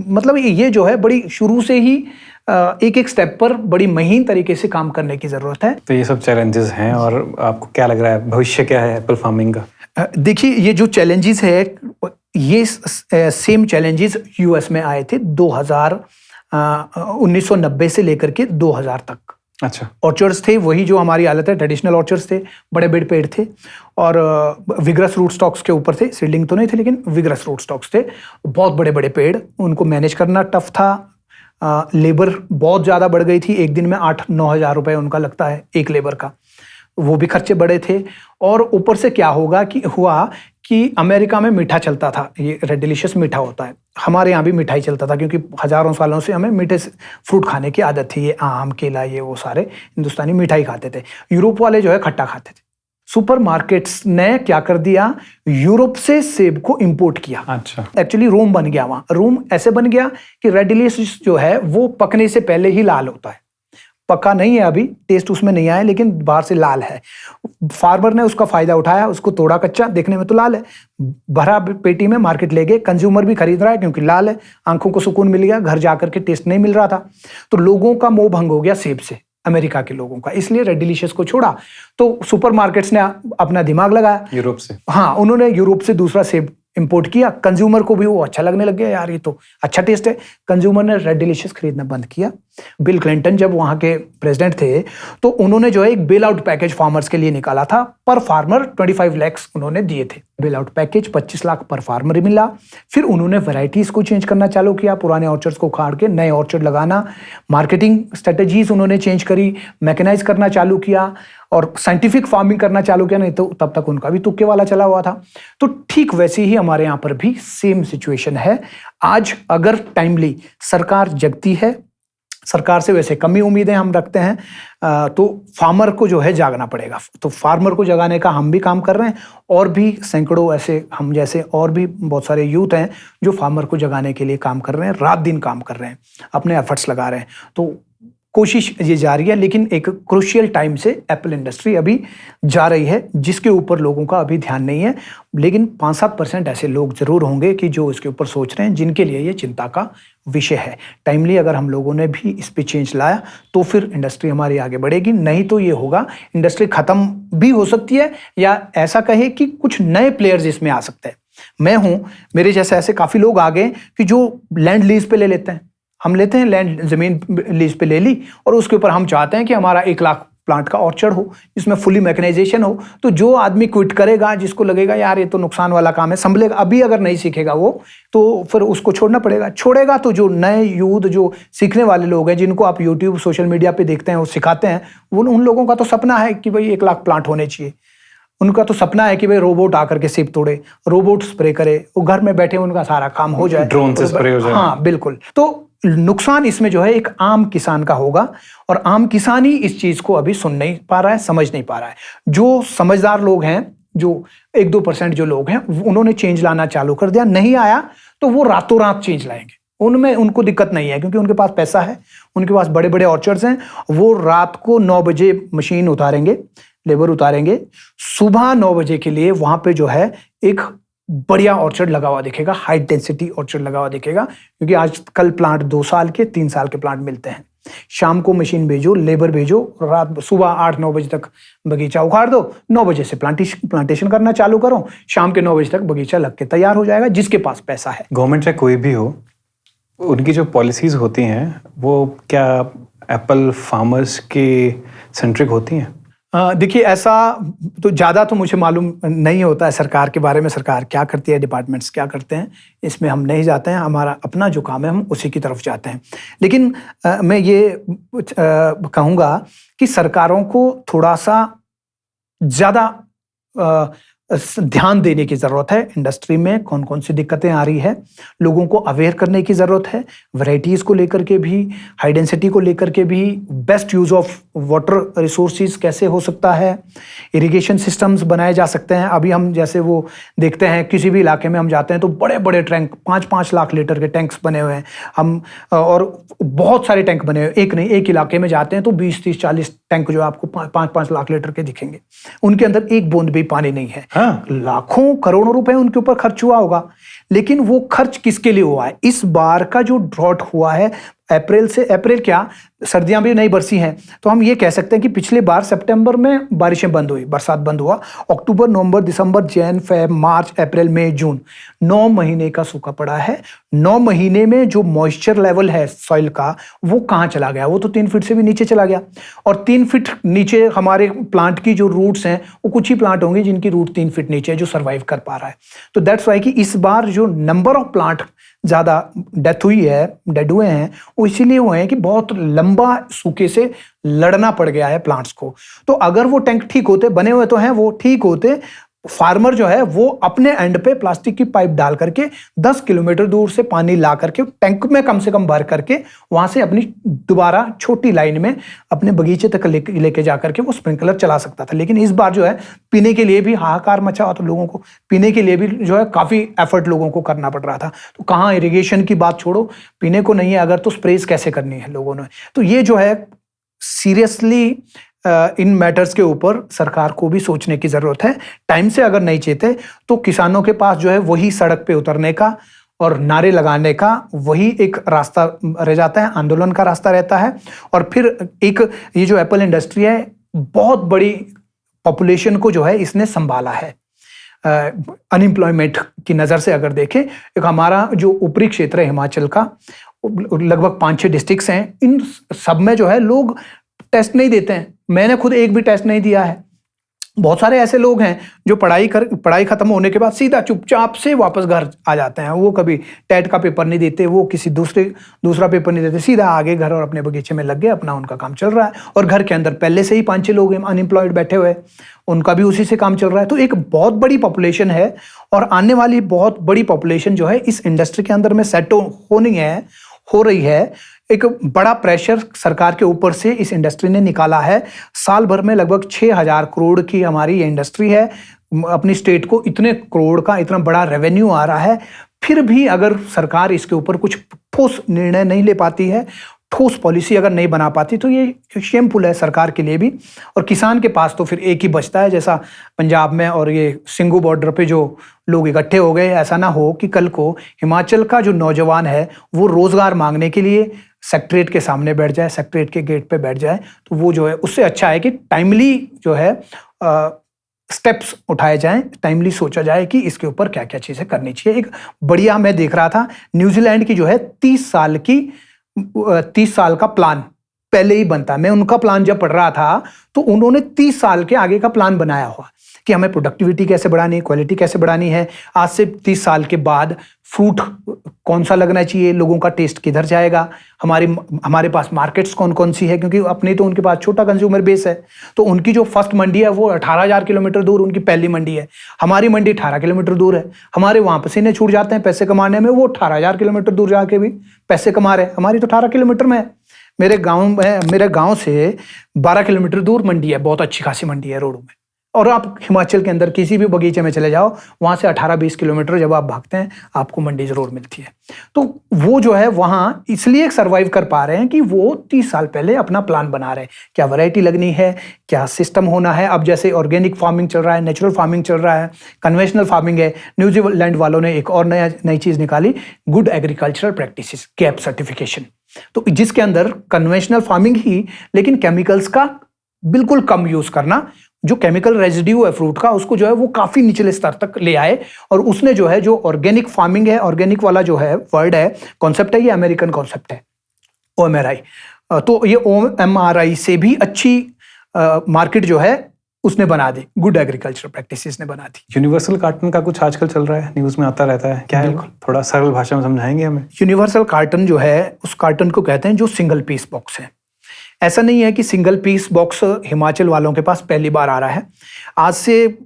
मतलब ये जो है बड़ी शुरू से ही एक एक स्टेप पर बड़ी महीन तरीके से काम करने की ज़रूरत है। तो ये सब चैलेंजेस हैं, और आपको क्या लग रहा है भविष्य क्या है एप्पल फार्मिंग का? देखिए, ये जो चैलेंजेस है ये सेम चैलेंजेस यूएस में आए थे 1990 से लेकर के 2000 तक। अच्छा। ऑर्चर्ड्स थे वही जो हमारी हालत है, ट्रेडिशनल ऑर्चर्ड्स थे, बड़े बड़े पेड़ थे और विग्रस रूट स्टॉक्स के ऊपर थे। सीडलिंग तो नहीं थे लेकिन विग्रस रूट स्टॉक्स थे, बहुत बड़े बड़े पेड़, उनको मैनेज करना टफ था। लेबर बहुत ज़्यादा बढ़ गई थी, एक दिन में 8-9 हज़ार रुपये उनका लगता है एक लेबर का, वो भी खर्चे बड़े थे। और ऊपर से क्या हुआ कि अमेरिका में मीठा चलता था, ये रेड डिलीशियस मीठा होता है, हमारे यहाँ भी मिठाई चलता था क्योंकि हज़ारों सालों से हमें मीठे फ्रूट खाने की आदत थी। ये आम, केला, ये वो सारे हिंदुस्तानी मिठाई खाते थे। यूरोप वाले जो है खट्टा खाते थे। सुपरमार्केट्स ने क्या कर दिया, यूरोप से सेब को इंपोर्ट किया। अच्छा। एक्चुअली रूम बन गया वहाँ, रूम ऐसे बन गया कि रेड डिलीशियस जो है वो पकने से पहले ही लाल होता है। पका नहीं है अभी, टेस्ट उसमें नहीं आया, लेकिन बाहर से लाल है। फार्मर ने उसका फायदा उठाया, उसको तोड़ा कच्चा, देखने में तो लाल है, भरा पेटी में मार्केट ले गए, कंज्यूमर भी खरीद रहा है क्योंकि लाल है, आंखों को सुकून मिल गया, घर जाकर के टेस्ट नहीं मिल रहा था। तो लोगों का मोह भंग हो गया सेब से, अमेरिका के लोगों का, इसलिए रेड डिलीशियस को छोड़ा। तो सुपरमार्केट्स ने अपना दिमाग लगाया यूरोप से, हाँ, उन्होंने यूरोप से दूसरा सेब इंपोर्ट किया, कंज्यूमर को भी वो अच्छा लगने लग गया, यार ये तो अच्छा टेस्ट है। कंज्यूमर ने रेड डिलीशियस खरीदना बंद किया। बिल क्लिंटन जब वहां के प्रेसिडेंट थे तो उन्होंने जो है एक बेल आउट पैकेज फार्मर्स के लिए निकाला था, पर फार्मर 25 लाख उन्होंने दिए थे। बेल आउट पैकेज 25 लाख पर फार्मर ही मिला। फिर उन्होंने वैरायटीज को चेंज करना चालू किया, पुराने ऑर्चर्ड्स को उखाड़ के नए ऑर्चर्ड लगाना, मार्केटिंग स्ट्रेटेजीज उन्होंने चेंज करी, मैकेनाइज करना चालू किया और साइंटिफिक फार्मिंग करना चालू किया, नहीं तो तब तक उनका भी तुक्के वाला चला हुआ था। तो ठीक वैसे ही हमारे यहाँ पर भी सेम सिचुएशन है। आज अगर टाइमली सरकार जगती है, सरकार से वैसे कमी उम्मीदें हम रखते हैं, तो फार्मर को जो है जागना पड़ेगा। तो फार्मर को जगाने का हम भी काम कर रहे हैं, और भी सैकड़ों ऐसे हम जैसे और भी बहुत सारे यूथ हैं जो फार्मर को जगाने के लिए काम कर रहे हैं, रात दिन काम कर रहे हैं, अपने एफर्ट्स लगा रहे हैं। तो कोशिश ये जारी है, लेकिन एक क्रूशियल टाइम से एप्पल इंडस्ट्री अभी जा रही है जिसके ऊपर लोगों का अभी ध्यान नहीं है। लेकिन 5-7% ऐसे लोग जरूर होंगे कि जो इसके ऊपर सोच रहे हैं, जिनके लिए ये चिंता का विषय है। टाइमली अगर हम लोगों ने भी इस पे चेंज लाया तो फिर इंडस्ट्री हमारी आगे बढ़ेगी, नहीं तो ये होगा इंडस्ट्री खत्म भी हो सकती है, या ऐसा कहे कि कुछ नए प्लेयर्स इसमें आ सकते हैं। मैं हूं, मेरे जैसे ऐसे काफी लोग आ गए कि जो लैंड लीज पे ले लेते हैं। हम लेते हैं लैंड, जमीन लीज पे ले ली और उसके ऊपर हम चाहते हैं कि हमारा 1 लाख प्लांट का ऑर्चर्ड हो, जिसमें फुली मैकेनाइजेशन हो। तो जो आदमी क्विट करेगा, जिसको लगेगा यार ये तो नुकसान वाला काम है, संभलेगा, अभी अगर नहीं सीखेगा वो, तो फिर उसको छोड़ना पड़ेगा। छोड़ेगा तो जो नए यूथ, जो सीखने वाले लोग हैं, जिनको आप यूट्यूब सोशल मीडिया पे देखते हैं, वो सिखाते हैं, वो उन लोगों का तो सपना है कि भाई 1 लाख प्लांट होने चाहिए। उनका तो सपना है कि भाई रोबोट आकर के सेब तोड़े, रोबोट स्प्रे करे, वो घर में बैठे उनका सारा काम हो जाए, ड्रोन से स्प्रे हो जाए। हाँ बिल्कुल। तो नुकसान इसमें जो है एक आम किसान का होगा, और आम किसान ही इस चीज को अभी सुन नहीं पा रहा है, समझ नहीं पा रहा है। जो समझदार लोग हैं, जो 1-2% जो लोग हैं, उन्होंने चेंज लाना चालू कर दिया। नहीं आया तो वो रातों रात चेंज लाएंगे, उनमें उनको दिक्कत नहीं है, क्योंकि उनके पास पैसा है, उनके पास बड़े बड़े ऑर्चर्ड्स हैं। वो रात को 9 बजे मशीन उतारेंगे, लेबर उतारेंगे, सुबह 9 बजे के लिए वहां पे जो है एक बढ़िया ऑर्चर्ड लगा हुआ दिखेगा, हाई डेंसिटी ऑर्चर्ड लगा हुआ दिखेगा, क्योंकि आजकल प्लांट 2 साल के 3 साल के प्लांट मिलते हैं। शाम को मशीन भेजो, लेबर भेजो, रात सुबह 8-9 बजे तक बगीचा उखाड़ दो, 9 बजे से प्लांटेशन करना चालू करो, शाम के 9 बजे तक बगीचा लग के तैयार हो जाएगा, जिसके पास पैसा है। गवर्नमेंट चाहे कोई भी हो, उनकी जो पॉलिसीज होती हैं वो क्या एप्पल फार्मर्स के सेंट्रिक होती हैं? देखिए, ऐसा तो ज़्यादा तो मुझे मालूम नहीं होता है सरकार के बारे में, सरकार क्या करती है, डिपार्टमेंट्स क्या करते हैं, इसमें हम नहीं जाते हैं। हमारा अपना जो काम है हम उसी की तरफ जाते हैं। लेकिन मैं ये कहूँगा कि सरकारों को थोड़ा सा ज़्यादा ध्यान देने की ज़रूरत है। इंडस्ट्री में कौन कौन सी दिक्कतें आ रही है, लोगों को अवेयर करने की ज़रूरत है। वैरायटीज़ को लेकर के भी, हाई डेंसिटी को लेकर के भी, best use of water resources कैसे हो सकता है, इरिगेशन सिस्टम्स बनाए जा सकते हैं। अभी हम जैसे वो देखते हैं, किसी भी इलाके में हम जाते हैं तो बड़े बड़े टैंक, 5-5 लाख लीटर के टैंक्स बने हुए हैं हम, और बहुत सारे टैंक बने हुए, एक नहीं, एक इलाके में जाते हैं तो 20-30-40 टैंक जो आपको 5-5 लाख लीटर के दिखेंगे, उनके अंदर एक बूंद भी पानी नहीं है। लाखों करोड़ों रुपए उनके ऊपर खर्च हुआ होगा, लेकिन वो खर्च किसके लिए हुआ है? इस बार का जो ड्रॉट हुआ है, अप्रैल क्या, सर्दियां भी नहीं बरसी हैं, तो हम ये कह सकते हैं कि पिछले बार सितंबर में बारिशें बंद हुई, बरसात बंद हुआ। अक्टूबर, नवंबर, दिसंबर, जनवरी, फरवरी, मार्च, अप्रैल, मई, जून, 9 महीने का सूखा पड़ा है। 9 महीने में जो मॉइस्चर लेवल है सॉइल का, वो कहाँ चला गया? वो तो 3 फीट से भी नीचे चला गया। और 3 फीट नीचे हमारे प्लांट की जो रूट्स हैं, वो कुछ ही प्लांट होंगे जिनकी रूट 3 फीट नीचे है, जो सर्वाइव कर पा रहा है। तो दैट्स वाई कि इस बार जो नंबर ऑफ प्लांट ज़्यादा डेड हुए हैं, वो इसीलिए हुए हैं कि बहुत लंबा सूखे से लड़ना पड़ गया है प्लांट्स को। तो अगर वो टैंक ठीक होते, बने हुए तो हैं, वो ठीक होते, फार्मर जो है वो अपने एंड पे प्लास्टिक की पाइप डाल करके 10 किलोमीटर दूर से पानी ला करके टैंक में कम से कम भर करके वहां से अपनी दोबारा छोटी लाइन में अपने बगीचे तक लेके जा करके वो स्प्रिंकलर चला सकता था। लेकिन इस बार जो है पीने के लिए भी हाहाकार मचा हुआ था, लोगों को पीने के लिए भी जो है काफी एफर्ट लोगों को करना पड़ रहा था। तो कहाँ इरिगेशन की बात छोड़ो, पीने को नहीं है अगर, तो स्प्रेज कैसे करनी है लोगों ने? तो ये जो है सीरियसली इन मैटर्स के ऊपर सरकार को भी सोचने की जरूरत है। टाइम से अगर नहीं चेते तो किसानों के पास जो है वही सड़क पे उतरने का और नारे लगाने का वही एक रास्ता रह जाता है, आंदोलन का रास्ता रहता है। और फिर एक ये जो एप्पल इंडस्ट्री है, बहुत बड़ी पॉपुलेशन को जो है इसने संभाला है। अनएम्प्लॉयमेंट की नज़र से अगर देखें, एक हमारा जो ऊपरी क्षेत्र है हिमाचल का, लगभग 5-6 डिस्ट्रिक्ट्स हैं, इन सब में जो है लोग टेस्ट नहीं देते हैं। मैंने खुद एक भी टेस्ट नहीं दिया है। बहुत सारे ऐसे लोग हैं जो पढ़ाई खत्म होने के बाद सीधा चुपचाप से वापस घर आ जाते हैं। वो कभी टेट का पेपर नहीं देते, वो किसी दूसरा पेपर नहीं देते, सीधा आगे घर और अपने बगीचे में लग गए, अपना उनका काम चल रहा है। और घर के अंदर पहले से ही 5-6 लोग अनएम्प्लॉयड बैठे हुए, उनका भी उसी से काम चल रहा है। तो एक बहुत बड़ी पॉपुलेशन है और आने वाली बहुत बड़ी पॉपुलेशन जो है इस इंडस्ट्री के अंदर में सेट हो रही है। एक बड़ा प्रेशर सरकार के ऊपर से इस इंडस्ट्री ने निकाला है। साल भर में लगभग 6,000 करोड़ की हमारी ये इंडस्ट्री है। अपनी स्टेट को इतने करोड़ का इतना बड़ा रेवेन्यू आ रहा है, फिर भी अगर सरकार इसके ऊपर कुछ ठोस निर्णय नहीं ले पाती है, ठोस पॉलिसी अगर नहीं बना पाती, तो ये शेमफुल है सरकार के लिए भी। और किसान के पास तो फिर एक ही बचता है, जैसा पंजाब में और ये सिंघू बॉर्डर पे जो लोग इकट्ठे हो गए, ऐसा ना हो कि कल को हिमाचल का जो नौजवान है वो रोजगार मांगने के लिए सेक्रेटरीट के सामने बैठ जाए, सेक्रेटरीट के गेट पे बैठ जाए। तो वो जो है उससे अच्छा है कि टाइमली जो है स्टेप्स उठाए जाएं, टाइमली सोचा जाए कि इसके ऊपर क्या क्या चीज़ें करनी चाहिए। एक बढ़िया मैं देख रहा था, न्यूजीलैंड की जो है 30 साल का प्लान पहले ही बनता है। मैं उनका प्लान जब पढ़ रहा था तो उन्होंने 30 साल के आगे का प्लान बनाया हुआ कि हमें प्रोडक्टिविटी कैसे बढ़ानी है, क्वालिटी कैसे बढ़ानी है, आज से 30 साल के बाद फ्रूट कौन सा लगना चाहिए, लोगों का टेस्ट किधर जाएगा, हमारे पास मार्केट्स कौन कौन सी है, क्योंकि अपने तो उनके पास छोटा कंज्यूमर बेस है। तो उनकी जो फर्स्ट मंडी है वो 18,000 किलोमीटर दूर उनकी पहली मंडी है, हमारी मंडी 18 किलोमीटर दूर है। हमारे वहाँ पसीने छूट जाते हैं पैसे कमाने में, वो 18,000 किलोमीटर दूर जाके भी पैसे कमा रहे हैं, हमारी तो 18 किलोमीटर में है। मेरे गाँव से 12 किलोमीटर दूर मंडी है, बहुत अच्छी खासी मंडी है रोडों में। और आप हिमाचल के अंदर किसी भी बगीचे में चले जाओ, वहाँ से 18-20 किलोमीटर जब आप भागते हैं आपको मंडी जरूर मिलती है। तो वो जो है वहाँ इसलिए सर्वाइव कर पा रहे हैं कि वो 30 साल पहले अपना प्लान बना रहे हैं, क्या वैरायटी लगनी है, क्या सिस्टम होना है। अब जैसे ऑर्गेनिक फार्मिंग चल रहा है, नेचुरल फार्मिंग चल रहा है, कन्वेंशनल फार्मिंग है। न्यूजीलैंड वालों ने एक और नई चीज़ निकाली, good agricultural practices, gap certification. तो जिसके अंदर कन्वेंशनल फार्मिंग ही, लेकिन केमिकल्स का बिल्कुल कम यूज करना, जो केमिकल रेजिड्यू है फ्रूट का उसको जो है वो काफी निचले स्तर तक ले आए। और उसने जो है जो ऑर्गेनिक फार्मिंग है, ऑर्गेनिक वाला जो है वर्ड है, कॉन्सेप्ट है, ये अमेरिकन कॉन्सेप्ट है, OMRI। तो ये OMRI से भी अच्छी मार्केट जो है उसने बना दी, गुड एग्रीकल्चर प्रैक्टिसेस ने बना दी। यूनिवर्सल कार्टन का कुछ आजकल चल रहा है, न्यूज में आता रहता है, क्या है? थोड़ा सरल भाषा में समझाएंगे हमें। यूनिवर्सल कार्टन जो है, उस कार्टन को कहते हैं जो सिंगल पीस बॉक्स है। ऐसा नहीं है कि सिंगल पीस बॉक्स हिमाचल वालों के पास पहली बार आ रहा है। आज से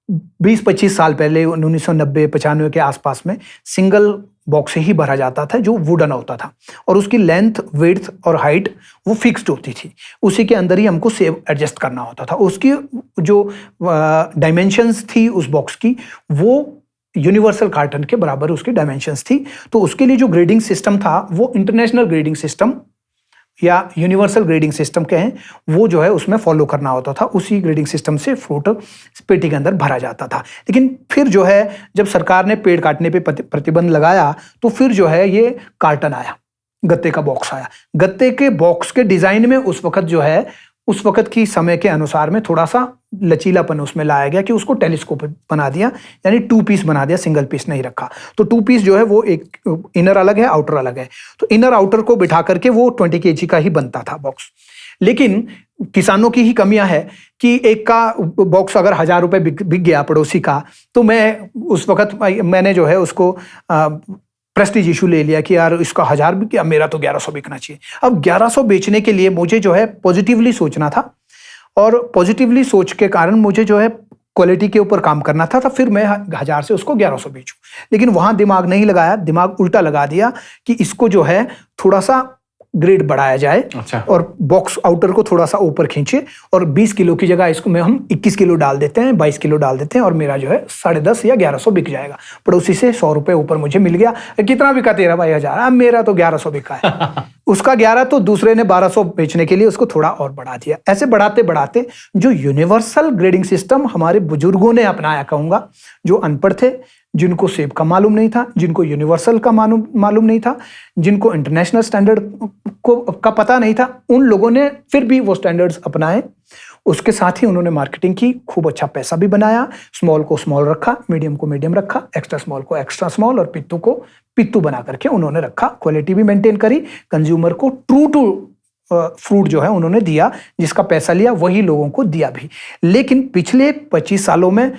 20-25 साल पहले 1990-95 के आसपास में सिंगल बॉक्स ही भरा जाता था, जो वुडन होता था और उसकी लेंथ, विड्थ और हाइट वो फिक्स्ड होती थी। उसी के अंदर ही हमको सेव एडजस्ट करना होता था। उसकी जो डायमेंशंस थी उस बॉक्स की, वो यूनिवर्सल कार्टन के बराबर उसकी डायमेंशंस थी। तो उसके लिए जो ग्रेडिंग सिस्टम था वो इंटरनेशनल ग्रेडिंग सिस्टम या यूनिवर्सल ग्रेडिंग सिस्टम के हैं, वो जो है उसमें फॉलो करना होता था। उसी ग्रेडिंग सिस्टम से फ्रूट पेटी के अंदर भरा जाता था। लेकिन फिर जो है जब सरकार ने पेड़ काटने पे प्रतिबंध लगाया तो फिर जो है ये कार्टन आया, गत्ते का बॉक्स आया। गत्ते के बॉक्स के डिजाइन में उस वक्त जो है, उस वक्त की समय के अनुसार में थोड़ा सा लचीलापन उसमें लाया गया कि उसको टेलीस्कोप बना दिया, यानी 2 पीस बना दिया, सिंगल पीस नहीं रखा। तो 2 पीस जो है वो एक इनर अलग है, आउटर अलग है। तो इनर आउटर को बिठा करके वो 20 kg का ही बनता था बॉक्स। लेकिन किसानों की ही कमियां है कि एक का बॉक्स अगर 1,000 रुपए बिक गया पड़ोसी का, तो मैं उस वक्त मैंने जो है उसको प्रेस्टीज इशू ले लिया कि यार इसका 1,000 बिक गया, मेरा तो 1,100 बिकना चाहिए। अब 1,100 बेचने के लिए मुझे जो है पॉजिटिवली सोचना था, और पॉजिटिवली सोच के कारण मुझे जो है क्वालिटी के ऊपर काम करना था। तो फिर मैं 1,000 से उसको 1,100 बेचूं। लेकिन वहां दिमाग नहीं लगाया, दिमाग उल्टा लगा दिया कि इसको जो है थोड़ा सा ग्रेड बढ़ाया जाए। अच्छा। और बॉक्स आउटर को थोड़ा सा ऊपर खींचे और 20 किलो की जगह इसको में हम 21 किलो डाल देते हैं, 22 किलो डाल देते हैं, और मेरा जो है 10.5 या 1,100 बिक जाएगा। पड़ोसी से 100 रुपए ऊपर मुझे मिल गया। कितना बिका तेरा भाई? 1,000। अब मेरा तो 1,100 बिका है। उसका 11 तो दूसरे ने 1,200 बेचने के लिए उसको थोड़ा और बढ़ा दिया। ऐसे बढ़ाते बढ़ाते जो यूनिवर्सल ग्रेडिंग सिस्टम हमारे बुजुर्गों ने अपनाया, कहूंगा, जो अनपढ़ थे, जिनको सेब का मालूम नहीं था, जिनको यूनिवर्सल का मालूम नहीं था, जिनको इंटरनेशनल स्टैंडर्ड का पता नहीं था, उन लोगों ने फिर भी वो स्टैंडर्ड्स अपनाए। उसके साथ ही उन्होंने मार्केटिंग की, खूब अच्छा पैसा भी बनाया। स्मॉल को स्मॉल रखा, मीडियम को मीडियम रखा, एक्स्ट्रा स्मॉल को एक्स्ट्रा स्मॉल और पित्तू को पित्तू बना करके उन्होंने रखा। क्वालिटी भी मेंटेन करी, कंज्यूमर को ट्रू टू फ्रूट जो है उन्होंने दिया, जिसका पैसा लिया वही लोगों को दिया भी। लेकिन पिछले 25 सालों में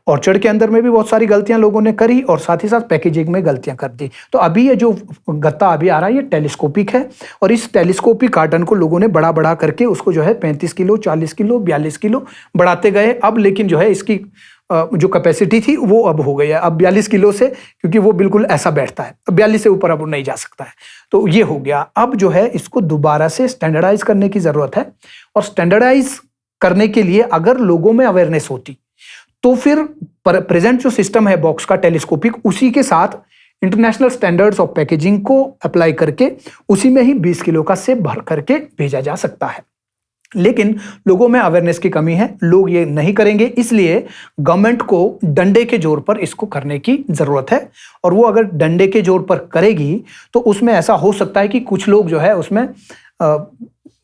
ऑर्चर्ड के अंदर में भी बहुत सारी गलतियां लोगों ने करी और साथ ही साथ पैकेजिंग में गलतियां कर दी। तो अभी ये जो गत्ता अभी आ रहा है ये टेलीस्कोपिक है और इस टेलीस्कोपिक कार्टन को लोगों ने बड़ा करके उसको जो है 35 किलो, 40 किलो, 42 किलो बढ़ाते गए। अब लेकिन जो है इसकी जो कैपेसिटी थी वो अब हो गई है, अब 42 किलो से, क्योंकि वो बिल्कुल ऐसा बैठता है, 42 से ऊपर अब नहीं जा सकता है। तो ये हो गया। अब जो है इसको दोबारा से स्टैंडर्डाइज करने की जरूरत है और स्टैंडर्डाइज करने के लिए अगर लोगों में अवेयरनेस होती तो फिर प्रेजेंट जो सिस्टम है बॉक्स का टेलीस्कोपिक, उसी के साथ इंटरनेशनल स्टैंडर्ड्स ऑफ पैकेजिंग को अप्लाई करके उसी में ही 20 किलो का सेब भर करके भेजा जा सकता है। लेकिन लोगों में अवेयरनेस की कमी है, लोग ये नहीं करेंगे, इसलिए गवर्नमेंट को डंडे के जोर पर इसको करने की जरूरत है। और वो अगर डंडे के जोर पर करेगी तो उसमें ऐसा हो सकता है कि कुछ लोग जो है उसमें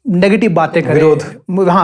नेगेटिव बातें करें,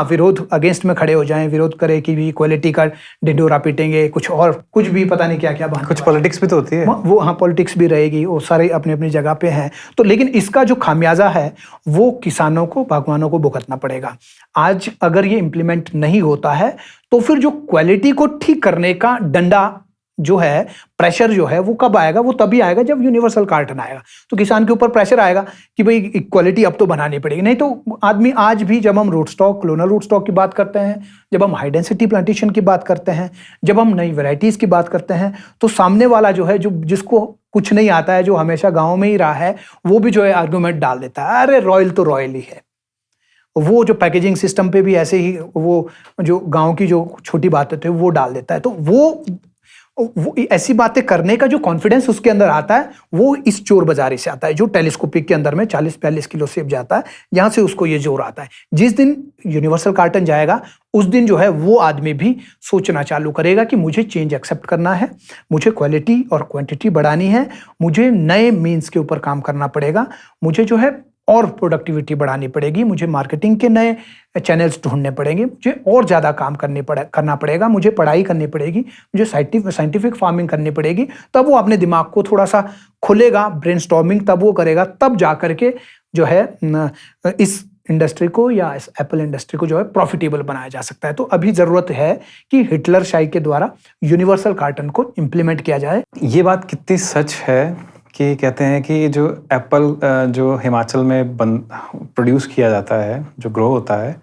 विरोध अगेंस्ट में खड़े हो जाएं, विरोध करें कि भी क्वालिटी का ढिंढोरा पीटेंगे, कुछ भी पता नहीं क्या क्या बात। कुछ पॉलिटिक्स भी तो होती है वो, हाँ पॉलिटिक्स भी रहेगी, वो सारे अपनी अपनी जगह पे हैं। तो लेकिन इसका जो खामियाजा है वो किसानों को, बागवानों को भुगतना पड़ेगा। आज अगर ये इम्प्लीमेंट नहीं होता है तो फिर जो क्वालिटी को ठीक करने का डंडा जो है, प्रेशर जो है वो कब आएगा? वो तभी आएगा जब यूनिवर्सल कार्टन आएगा। तो किसान के ऊपर प्रेशर आएगा कि भाई क्वालिटी अब तो बनानी पड़ेगी। नहीं तो आदमी आज भी, जब हम rootstock, clonal rootstock की बात करते हैं, जब हम हाई डेंसिटी प्लांटेशन की बात करते हैं, जब हम नई वैरायटीज की बात करते हैं, तो सामने वाला जो है, जो जिसको कुछ नहीं आता है, जो हमेशा गाँव में ही रहा है, वो भी जो है आर्गूमेंट डाल देता है, अरे रॉयल तो रॉयल ही है। वो जो पैकेजिंग सिस्टम पे भी ऐसे ही वो जो गाँव की जो छोटी बातें थे वो डाल देता है। तो वो ऐसी बातें करने का जो कॉन्फिडेंस उसके अंदर आता है वो इस चोर बाजारी से आता है, जो टेलीस्कोपिक के अंदर में 40-42 किलो सेब जाता है, यहां से उसको ये जोर आता है। जिस दिन यूनिवर्सल कार्टन जाएगा उस दिन जो है वो आदमी भी सोचना चालू करेगा कि मुझे चेंज एक्सेप्ट करना है, मुझे क्वालिटी और क्वांटिटी बढ़ानी है, मुझे नए मीन्स के ऊपर काम करना पड़ेगा, मुझे जो है और प्रोडक्टिविटी बढ़ानी पड़ेगी, मुझे मार्केटिंग के नए चैनल्स ढूंढने पड़ेंगे, मुझे और ज़्यादा काम करना पड़ेगा, मुझे पढ़ाई करनी पड़ेगी, मुझे साइंटिफिक फार्मिंग करनी पड़ेगी। तब वो अपने दिमाग को थोड़ा सा खोलेगा, ब्रेनस्टॉर्मिंग तब वो करेगा, तब जा करके जो है इस इंडस्ट्री को या इस एप्पल इंडस्ट्री को जो है प्रॉफिटेबल बनाया जा सकता है। तो अभी ज़रूरत है कि हिटलर शाही के द्वारा यूनिवर्सल कार्टन को इम्प्लीमेंट किया जाए। ये बात कितनी सच है कि कहते हैं कि जो एप्पल जो हिमाचल में प्रोड्यूस किया जाता है, जो ग्रो होता है,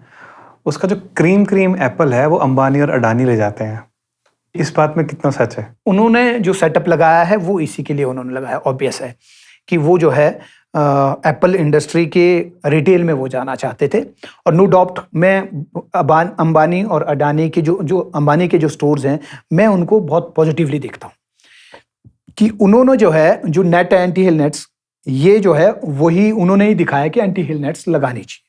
उसका जो क्रीम एप्पल है वो अंबानी और अडानी ले जाते हैं। इस बात में कितना सच है? उन्होंने जो सेटअप लगाया है वो इसी के लिए उन्होंने लगाया। ऑब्वियस है कि वो जो है एप्पल इंडस्ट्री के रिटेल में वो जाना चाहते थे। और नो डाउट मैं अंबानी और अडानी के जो अंबानी के जो स्टोर्स हैं, मैं उनको बहुत पॉजिटिवली देखता हूँ कि उन्होंने जो है जो नेट है, एंटी हिल नेट्स, ये जो है वही उन्होंने ही दिखाया कि एंटी हिल नेट्स लगानी चाहिए।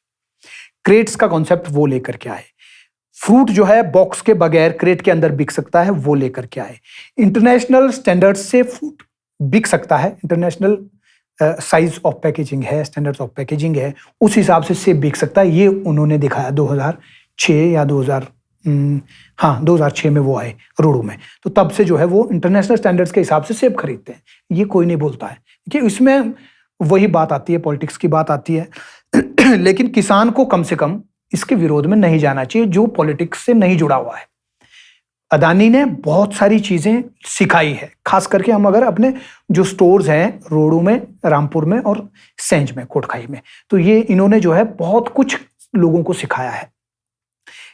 क्रेट्स का कॉन्सेप्ट वो लेकर के आए। फ्रूट जो है बॉक्स के बगैर क्रेट के अंदर बिक सकता है, वो लेकर के आए। इंटरनेशनल स्टैंडर्ड्स से फ्रूट बिक सकता है, इंटरनेशनल साइज ऑफ पैकेजिंग है, स्टैंडर्ड्स ऑफ पैकेजिंग है, उस हिसाब से सेब बिक सकता है, ये उन्होंने दिखाया 2006 या 2006 में वो आए रोडू में। तो तब से जो है वो इंटरनेशनल स्टैंडर्ड्स के हिसाब से सेब खरीदते हैं। ये कोई नहीं बोलता है कि इसमें वही बात आती है, पॉलिटिक्स की बात आती है। लेकिन किसान को कम से कम इसके विरोध में नहीं जाना चाहिए जो पॉलिटिक्स से नहीं जुड़ा हुआ है। अदानी ने बहुत सारी चीजें सिखाई है, खास करके हम अगर अपने जो स्टोर्स हैं रोडू में, रामपुर में और सेंज में, कोटखाई में, तो ये इन्होंने जो है बहुत कुछ लोगों को सिखाया है।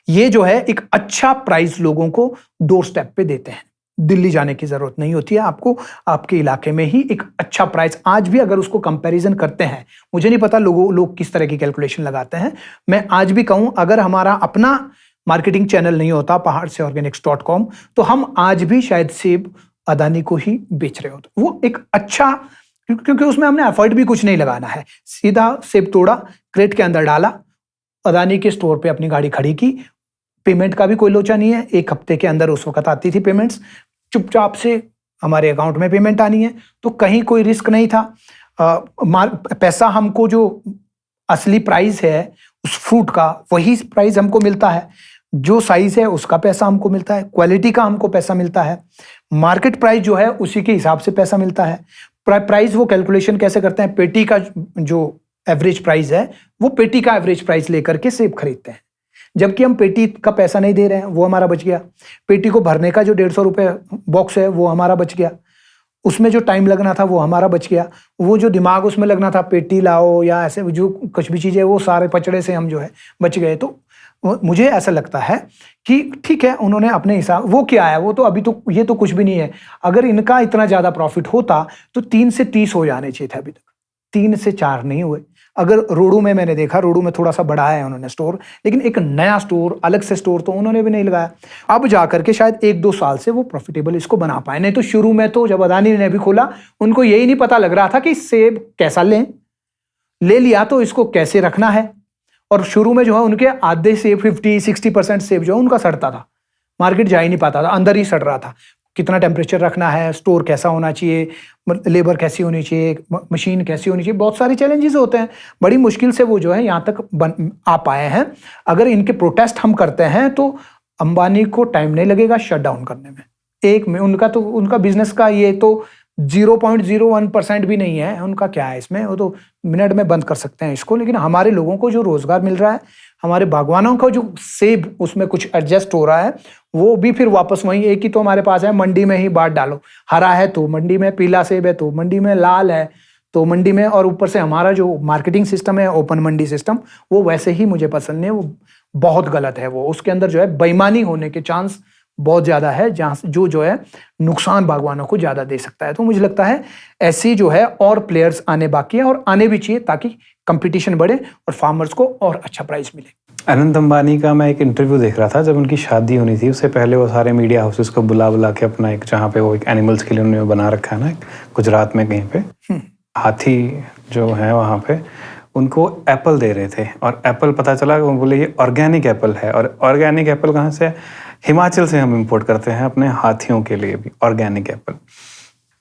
ये जो है एक अच्छा प्राइस लोगों को डोर स्टेप पे देते हैं। दिल्ली जाने की जरूरत नहीं होती है आपको, आपके इलाके में ही एक अच्छा प्राइस। आज भी अगर उसको कंपैरिजन करते हैं, मुझे नहीं पता लोग किस तरह की कैलकुलेशन लगाते हैं, मैं आज भी कहूं अगर हमारा अपना मार्केटिंग चैनल नहीं होता paharseorganics.com, तो हम आज भी शायद सेब अदानी को ही बेच रहे होते। वो एक अच्छा, क्योंकि उसमें हमने एफर्ट भी कुछ नहीं लगाना है, सीधा सेब तोड़ा, क्रेट के अंदर डाला, अदानी के स्टोर पे अपनी गाड़ी खड़ी की, पेमेंट का भी कोई लोचा नहीं है। 1 हफ्ते के अंदर उस वक्त आती थी पेमेंट्स, चुपचाप से हमारे अकाउंट में पेमेंट आनी है, तो कहीं कोई रिस्क नहीं था। पैसा हमको जो असली प्राइस है उस फ्रूट का, वही प्राइस हमको मिलता है। जो साइज है उसका पैसा हमको मिलता है, क्वालिटी का हमको पैसा मिलता है, मार्केट प्राइस जो है उसी के हिसाब से पैसा मिलता है। प्राइस वो कैलकुलेशन कैसे करते हैं, पेटी का जो एवरेज प्राइस है वो पेटी का एवरेज प्राइस लेकर के सेब खरीदते हैं, जबकि हम पेटी का पैसा नहीं दे रहे हैं, वो हमारा बच गया। पेटी को भरने का जो 150 रुपये बॉक्स है वो हमारा बच गया, उसमें जो टाइम लगना था वो हमारा बच गया, वो जो दिमाग उसमें लगना था पेटी लाओ या ऐसे जो कुछ भी चीज़ें, वो सारे पचड़े से हम जो है बच गए। तो मुझे ऐसा लगता है कि ठीक है, उन्होंने अपने हिसाब, वो क्या है, वो तो अभी तो ये तो कुछ भी नहीं है। अगर इनका इतना ज़्यादा प्रॉफिट होता तो 3 से 30 हो जाने चाहिए थे, अभी तक 3 से 4 नहीं हुए। अगर रोडू में मैंने देखा, रोडू में थोड़ा सा बढ़ाया है उन्होंने स्टोर, लेकिन एक नया स्टोर, अलग से स्टोर तो उन्होंने भी नहीं लगाया। अब जाकर के शायद 1-2 साल से वो प्रॉफिटेबल इसको बना पाए, नहीं तो शुरू में तो जब अदानी ने भी खोला उनको यही नहीं पता लग रहा था कि सेब कैसा लें, ले लिया तो इसको कैसे रखना है। और शुरू में जो है उनके आधे सेब 50-60% सेब जो है उनका सड़ता था, मार्केट जा ही नहीं पाता था, अंदर ही सड़ रहा था। कितना टेम्परेचर रखना है, स्टोर कैसा होना चाहिए, लेबर कैसी होनी चाहिए, मशीन कैसी होनी चाहिए, बहुत सारे चैलेंजेस होते हैं। बड़ी मुश्किल से वो जो है यहाँ तक आ पाए हैं। अगर इनके प्रोटेस्ट हम करते हैं तो अंबानी को टाइम नहीं लगेगा शट डाउन करने में। एक में उनका बिजनेस का ये तो 0.01% भी नहीं है, उनका क्या है इसमें, वो तो मिनट में बंद कर सकते हैं इसको। लेकिन हमारे लोगों को जो रोजगार मिल रहा है, हमारे बागवानों का जो सेब उसमें कुछ एडजस्ट हो रहा है, वो भी फिर वापस वहीं, एक ही तो हमारे पास है, मंडी में ही बांट डालो। हरा है तो मंडी में, पीला सेब है तो मंडी में, लाल है तो मंडी में, और ऊपर से हमारा जो मार्केटिंग सिस्टम है, ओपन मंडी सिस्टम, वो वैसे ही मुझे पसंद नहीं है, वो बहुत गलत है। वो उसके अंदर जो है बेईमानी होने के चांस बहुत ज़्यादा है, जहाँ जो है नुकसान बागवानों को ज़्यादा दे सकता है। तो मुझे लगता है ऐसी जो है और प्लेयर्स आने बाकी हैं, और आने भी चाहिए, ताकि कंपटीशन बढ़े और फार्मर्स को और अच्छा प्राइस मिले। अनंत अंबानी का मैं एक इंटरव्यू देख रहा था, जब उनकी शादी होनी थी उससे पहले वो सारे मीडिया हाउसेस को बुला के अपना एक, जहाँ पे वो एक एनिमल्स के लिए उन्होंने बना रखा है ना, गुजरात में कहीं पे, हाथी जो है वहाँ पे, उनको एप्पल दे रहे थे। और एप्पल पता चला, वो बोले ये ऑर्गेनिक एप्पल है। और ऑर्गेनिक एप्पल कहाँ से? हिमाचल से हम इंपोर्ट करते हैं अपने हाथियों के लिए भी ऑर्गेनिक एप्पल।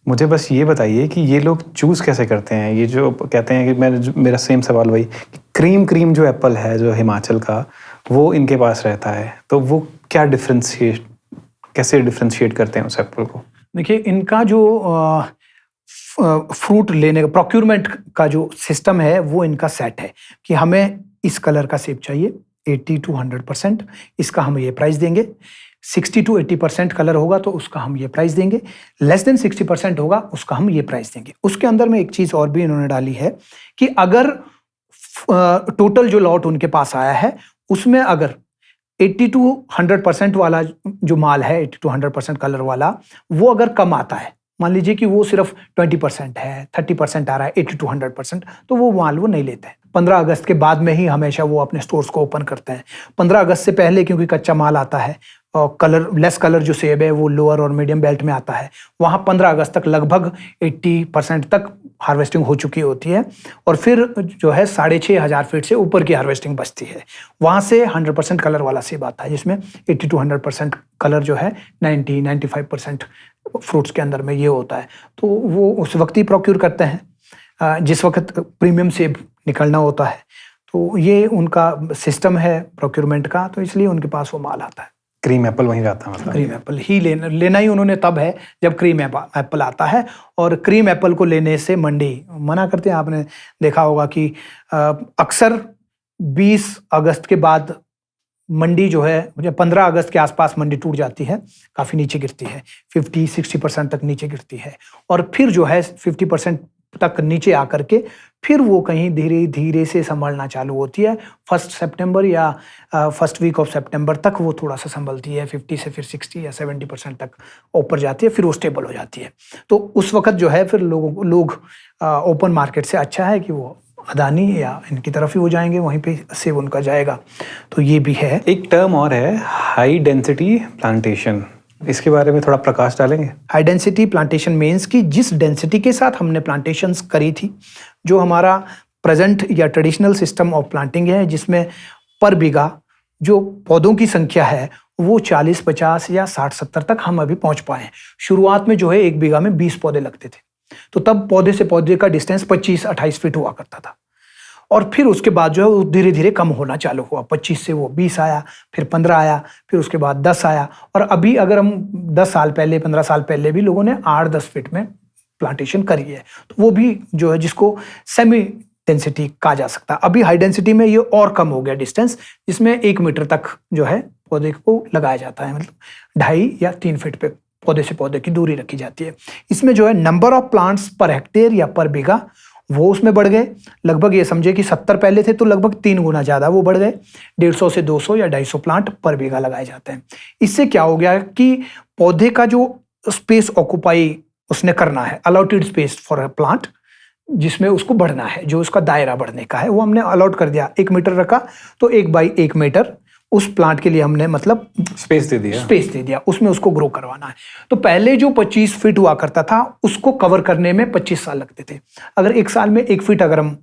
मुझे बस ये बताइए कि ये लोग चूज़ कैसे करते हैं? ये जो कहते हैं कि मेरा सेम सवाल वही, क्रीम जो एप्पल है जो हिमाचल का, वो इनके पास रहता है, तो वो क्या कैसे डिफ्रेंशिएट करते हैं उस एप्पल को? देखिए, इनका जो फ्रूट लेने का प्रोक्यूरमेंट का जो सिस्टम है वो इनका सेट है कि हमें इस कलर का सेब चाहिए 80 to 100%, इसका हम ये प्राइस देंगे। 60 to 80% कलर होगा तो उसका हम ये प्राइस देंगे। लेस देन 60% होगा उसका हम ये प्राइस देंगे। उसके अंदर में एक चीज़ और भी इन्होंने डाली है कि अगर टोटल जो लॉट उनके पास आया है उसमें अगर 80 to 100% वाला जो माल है, 80 to 100% कलर वाला, वो अगर कम आता है, मान लीजिए कि वो सिर्फ 20% है, 30% आ रहा है, 80 to 100%, तो वो माल वो नहीं लेते हैं। 15 अगस्त के बाद में ही हमेशा वो अपने स्टोर्स को ओपन करते हैं। 15 अगस्त से पहले क्योंकि कच्चा माल आता है और लेस कलर जो सेब है वो लोअर और मीडियम बेल्ट में आता है, वहाँ 15 अगस्त तक लगभग 80% तक हार्वेस्टिंग हो चुकी होती है, और फिर जो है 6,500 फीट से ऊपर की हार्वेस्टिंग बचती है। वहाँ से 100% कलर वाला सेब आता है, जिसमें 80 to 100% कलर जो है 90-95% फ्रूट्स के अंदर में ये होता है। तो वो उस वक्त ही प्रोक्यूर करते हैं जिस वक्त प्रीमियम सेब निकलना होता है। तो ये उनका सिस्टम है प्रोक्यूरमेंट का, तो इसलिए उनके पास वो माल आता है। क्रीम एप्पल वहीं जाता है, मतलब क्रीम एप्पल ही लेना ही उन्होंने तब है जब क्रीम एप्पल आता है, और क्रीम एप्पल को लेने से मंडी मना करते हैं। आपने देखा होगा कि अक्सर 20 अगस्त के बाद मंडी जो है, 15 अगस्त के आसपास मंडी टूट जाती है, काफ़ी नीचे गिरती है, 50-60% तक नीचे गिरती है, और फिर जो है 50% तक नीचे आकर के फिर वो कहीं धीरे धीरे से संभलना चालू होती है। 1 सितंबर या फर्स्ट वीक ऑफ सितंबर तक वो थोड़ा सा संभलती है, 50 से फिर 60 या 70% तक ऊपर जाती है, फिर वो स्टेबल हो जाती है। तो उस वक्त जो है फिर लोग ओपन मार्केट से अच्छा है कि वो अदानी या इनकी तरफ ही वो जाएंगे, वहीं पे सेब उनका जाएगा। तो ये भी है। एक टर्म और है, हाई डेंसिटी प्लांटेशन, इसके बारे में थोड़ा प्रकाश डालेंगे? हाई डेंसिटी प्लांटेशन मीन्स कि जिस डेंसिटी के साथ हमने प्लांटेशंस करी थी, जो हमारा प्रेजेंट या ट्रेडिशनल सिस्टम ऑफ प्लांटिंग है, जिसमें पर बीघा जो पौधों की संख्या है वो 40-50 या 60-70 तक हम अभी पहुंच पाए हैं। शुरुआत में जो है 1 बीघा में 20 पौधे लगते थे, तो तब पौधे से पौधे का डिस्टेंस 25-28 फीट हुआ करता था। और फिर उसके बाद जो है वो धीरे धीरे कम होना चालू हुआ। 25 से वो 20 आया, फिर 15 आया, फिर उसके बाद 10 आया। और अभी अगर हम 10 साल पहले 15 साल पहले भी लोगों ने 8-10 फीट में प्लांटेशन करी है, तो वो भी जो है जिसको सेमी डेंसिटी कहा जा सकता है। अभी हाई डेंसिटी में ये और कम हो गया डिस्टेंस, जिसमें 1 मीटर तक जो है पौधे को लगाया जाता है, मतलब 2.5 या 3 फीट पे पौधे से पौधे की दूरी रखी जाती है। इसमें जो है number of plants per hectare या पर बीघा वो उसमें बढ़ गए। लगभग ये समझे कि 70 पहले थे तो लगभग 3 गुना ज़्यादा वो बढ़ गए। 150 से 200 या 250 प्लांट पर बीघा लगाए जाते हैं। इससे क्या हो गया कि पौधे का जो स्पेस ऑक्यूपाई उसने करना है, allotted space for a plant, जिसमें उसको बढ़ना है, जो उसका दायरा बढ़ने का है, वो हमने अलॉट कर दिया। 1 मीटर रखा तो 1 बाई 1 मीटर उस प्लांट के लिए हमने मतलब स्पेस दे दिया, उसमें उसको ग्रो करवाना है। तो पहले जो 25 फीट हुआ करता था उसको कवर करने में 25 साल लगते थे। अगर 1 साल में 1 फीट अगर हम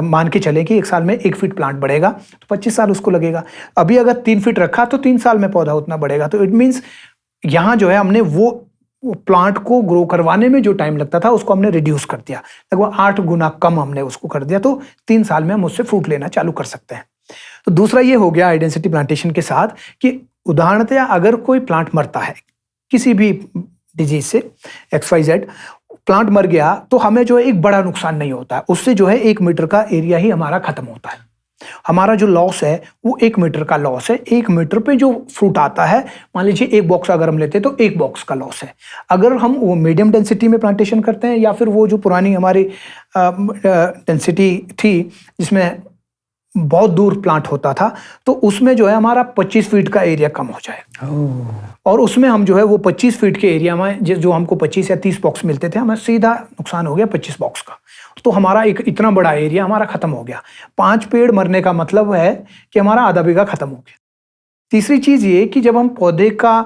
मान के चले कि 1 साल में 1 फीट प्लांट बढ़ेगा तो 25 साल उसको लगेगा। अभी अगर 3 फीट रखा तो 3 साल में पौधा उतना बढ़ेगा। तो इट मीन्स यहाँ जो है हमने वो प्लांट को ग्रो करवाने में जो टाइम लगता था उसको हमने रिड्यूस कर दिया, लगभग 8 गुना कम हमने उसको कर दिया। तो 3 साल में हम उससे फ्रूट लेना चालू कर सकते हैं। तो दूसरा ये हो गया हाई डेंसिटी प्लांटेशन के साथ कि उदाहरणतया अगर कोई प्लांट मरता है किसी भी डिजीज से, XYZ प्लांट मर गया, तो हमें जो है एक बड़ा नुकसान नहीं होता है। उससे जो है 1 मीटर का एरिया ही हमारा खत्म होता है। हमारा जो लॉस है वो 1 मीटर का लॉस है। 1 मीटर पे जो फ्रूट आता है, मान लीजिए 1 बॉक्स अगर हम लेते हैं तो 1 बॉक्स का लॉस है। अगर हम वो मीडियम डेंसिटी में प्लांटेशन करते हैं या फिर वो जो पुरानी हमारी डेंसिटी थी जिसमें बहुत दूर प्लांट होता था, तो उसमें जो है हमारा 25 फीट का एरिया कम हो जाएगा। और उसमें हम जो है वो 25 फीट के एरिया में जो हमको 25 या 30 बॉक्स मिलते थे, हमें सीधा नुकसान हो गया 25 बॉक्स का। तो हमारा एक इतना बड़ा एरिया हमारा खत्म हो गया। 5 पेड़ मरने का मतलब है कि हमारा आधा बीघा खत्म हो गया। तीसरी चीज ये कि जब हम पौधे का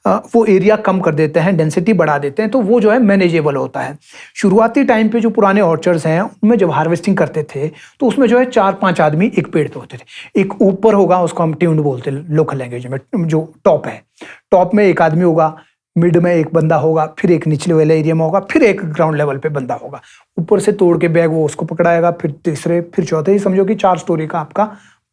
वो एरिया कम कर देते हैं, डेंसिटी बढ़ा देते हैं, तो वो जो है मैनेजेबल होता है। शुरुआती टाइम पे जो पुराने ऑर्चर्ड्स हैं उनमें जब हार्वेस्टिंग करते थे तो उसमें जो है 4-5 आदमी एक पेड़ पे होते थे। एक ऊपर होगा, उसको हम ट्यून्ड बोलते हैं लोकल लैंग्वेज में, जो टॉप है, टॉप में एक आदमी होगा, मिड में एक बंदा होगा, फिर एक निचले वाले एरिया में होगा, फिर एक ग्राउंड लेवल पे बंदा होगा। ऊपर से तोड़ के बैग वो उसको पकड़ाएगा, फिर तीसरे, फिर चौथे, समझो कि 4 स्टोरी का आपका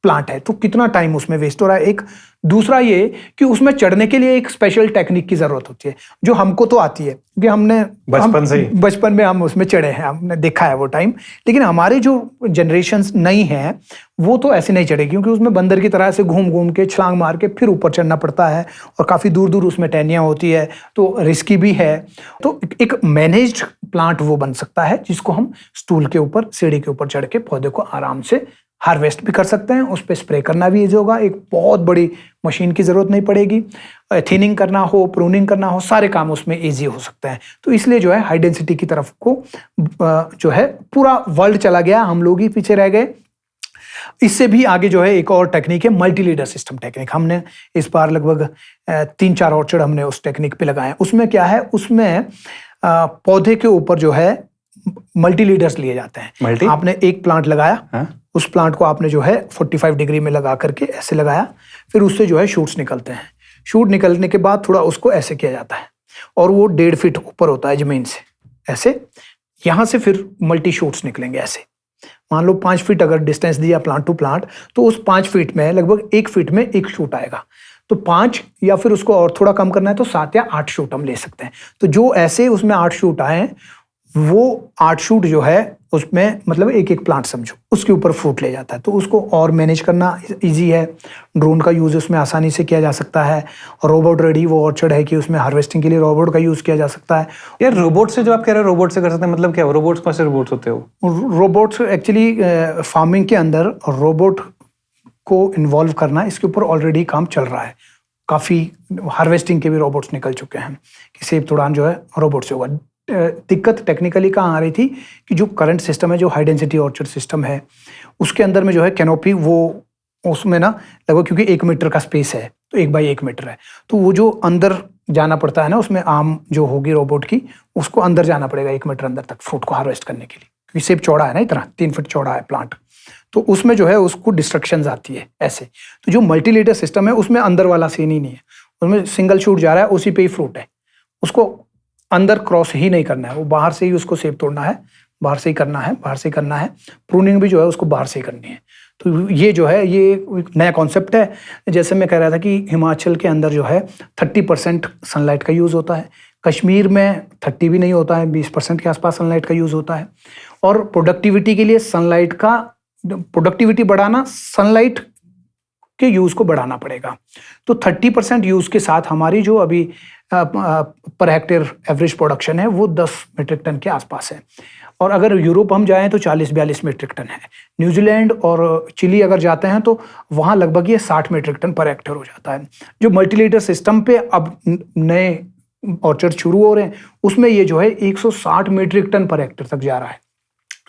प्लांट है। तो कितना टाइम उसमें वेस्ट हो रहा है। एक दूसरा ये कि उसमें चढ़ने के लिए एक स्पेशल टेक्निक की जरूरत होती है जो हमको तो आती है क्योंकि हमने बचपन में हम उसमें चढ़े हैं, हमने देखा है वो टाइम। लेकिन हमारे जो जनरेशन्स नई हैं वो तो ऐसे नहीं चढ़ेगी, क्योंकि उसमें बंदर की तरह से घूम घूम के छलांग मार के फिर ऊपर चढ़ना पड़ता है और काफ़ी दूर दूर उसमें टहनियाँ होती है, तो रिस्की भी है। तो एक मैनेज्ड प्लांट वो बन सकता है जिसको हम स्टूल के ऊपर, सीढ़ी के ऊपर चढ़ के पौधे को आराम से हार्वेस्ट भी कर सकते हैं। उस पर स्प्रे करना भी इजी होगा, एक बहुत बड़ी मशीन की ज़रूरत नहीं पड़ेगी। थिनिंग करना हो, प्रूनिंग करना हो, सारे काम उसमें इजी हो सकते हैं। तो इसलिए जो है हाई डेंसिटी की तरफ को जो है पूरा वर्ल्ड चला गया, हम लोग ही पीछे रह गए। इससे भी आगे जो है एक और टेक्निक है मल्टी लीडर सिस्टम टेक्निक। हमने इस बार लगभग 3-4 ऑर्चर्ड हमने उस टेक्निक पे लगाए। उसमें क्या है, उसमें पौधे के ऊपर जो है मल्टी लीडर्स लिए जाते हैं। आपने एक प्लांट लगाया, उस प्लांट को आपने जो है 45 डिग्री में लगा करके ऐसे लगाया, फिर उससे जो है शूट्स निकलते हैं। शूट निकलने के बाद थोड़ा उसको ऐसे किया जाता है और वो 1.5 फीट ऊपर होता है जमीन से, ऐसे। यहाँ से फिर मल्टी शूट्स निकलेंगे ऐसे। मान लो 5 फीट अगर डिस्टेंस दिया प्लांट टू प्लांट, तो उस 5 फीट में लगभग 1 फीट में 1 शूट आएगा। तो 5 या फिर उसको और थोड़ा कम करना है तो 7 या 8 शूट हम ले सकते हैं। तो जो ऐसे उसमें 8 शूट आए हैं, वो 8 शूट जो है उसमें मतलब एक प्लांट समझो, उसके ऊपर फ्रूट ले जाता है। तो उसको और मैनेज करना इजी है। ड्रोन का यूज़ उसमें आसानी से किया जा सकता है। रोबोट रेडी वो ऑर्चर्ड है कि उसमें हार्वेस्टिंग के लिए रोबोट का यूज़ किया जा सकता है। यार रोबोट से जो आप कह रहे हो रोबोट से कर सकते हैं, मतलब क्या रोबोट्स कौन से रोबोट्स होते हो? रोबोट्स एक्चुअली फार्मिंग के अंदर रोबोट को इन्वॉल्व करना, इसके ऊपर ऑलरेडी काम चल रहा है। काफ़ी हार्वेस्टिंग के भी रोबोट्स निकल चुके हैं कि सेब तोड़ान जो है रोबोट से होगा। दिक्कत टेक्निकली कहाँ आ रही थी कि जो करंट सिस्टम है, जो हाई डेंसिटी ऑर्चर्ड सिस्टम है, उसके अंदर में जो है कैनोपी वो उसमें ना लगभग, क्योंकि 1 मीटर का स्पेस है तो 1 बाई 1 मीटर है, तो वो जो अंदर जाना पड़ता है ना, उसमें आम जो होगी रोबोट की, उसको अंदर जाना पड़ेगा 1 मीटर अंदर तक फ्रूट को हार्वेस्ट करने के लिए, क्योंकि सेब चौड़ा है ना, इतना 3 फीट चौड़ा है प्लांट। तो उसमें जो है उसको डिस्ट्रक्शंस आती है ऐसे। तो जो मल्टी लीडर सिस्टम है उसमें अंदर वाला सीन ही नहीं है, उसमें सिंगल शूट जा रहा है, उसी पे ही फ्रूट है, उसको अंदर क्रॉस ही नहीं करना है, वो बाहर से ही उसको सेब तोड़ना है, बाहर से ही करना है, बाहर से करना है। प्रूनिंग भी जो है उसको बाहर से ही करनी है। तो ये जो है ये एक नया कॉन्सेप्ट है। जैसे मैं कह रहा था कि हिमाचल के अंदर जो है 30% सनलाइट का यूज़ होता है, कश्मीर में 30 भी नहीं होता है, 20% के आसपास सनलाइट का यूज़ होता है। और प्रोडक्टिविटी के लिए सनलाइट का प्रोडक्टिविटी बढ़ाना, सनलाइट के यूज़ को बढ़ाना पड़ेगा। तो 30% यूज़ के साथ हमारी जो अभी पर हेक्टेयर एवरेज प्रोडक्शन है वो 10 मीट्रिक टन के आसपास है। और अगर यूरोप हम जाएं तो 40-42 मीट्रिक टन है। न्यूजीलैंड और चिली अगर जाते हैं तो वहाँ लगभग ये 60 मीट्रिक टन पर हेक्टेयर हो जाता है। जो मल्टीलीटर सिस्टम पे अब नए ऑर्चर्ड शुरू हो रहे हैं उसमें ये जो है 160 मीट्रिक टन पर हेक्टेयर तक जा रहा है।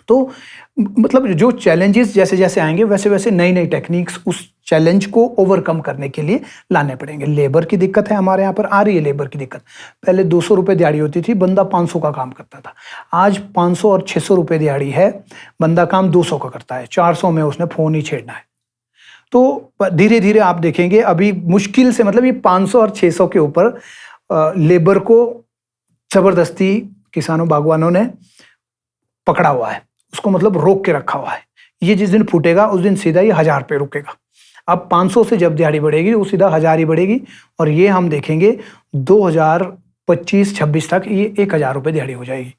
तो मतलब जो चैलेंजेस जैसे जैसे आएंगे वैसे वैसे नई नई टेक्निक्स उस चैलेंज को ओवरकम करने के लिए लाने पड़ेंगे। लेबर की दिक्कत है, हमारे यहाँ पर आ रही है लेबर की दिक्कत। पहले 200 रुपये दिहाड़ी होती थी, बंदा 500 का काम करता था। आज 500 और 600 रुपये दिहाड़ी है, बंदा काम 200 का करता है। 400 में उसने फ़ोन ही छेड़ना है। तो धीरे धीरे आप देखेंगे अभी मुश्किल से मतलब ये 500 और 600 के ऊपर लेबर को ज़बरदस्ती किसानों बागवानों ने पकड़ा हुआ है, उसको मतलब रोक के रखा हुआ है। ये जिस दिन फूटेगा उस दिन सीधा ये 1000 पे रुकेगा। अब 500 से जब दिहाड़ी बढ़ेगी वो सीधा 1000 ही बढ़ेगी। और ये हम देखेंगे 2025-26 तक ये 1000 रुपये दिहाड़ी हो जाएगी।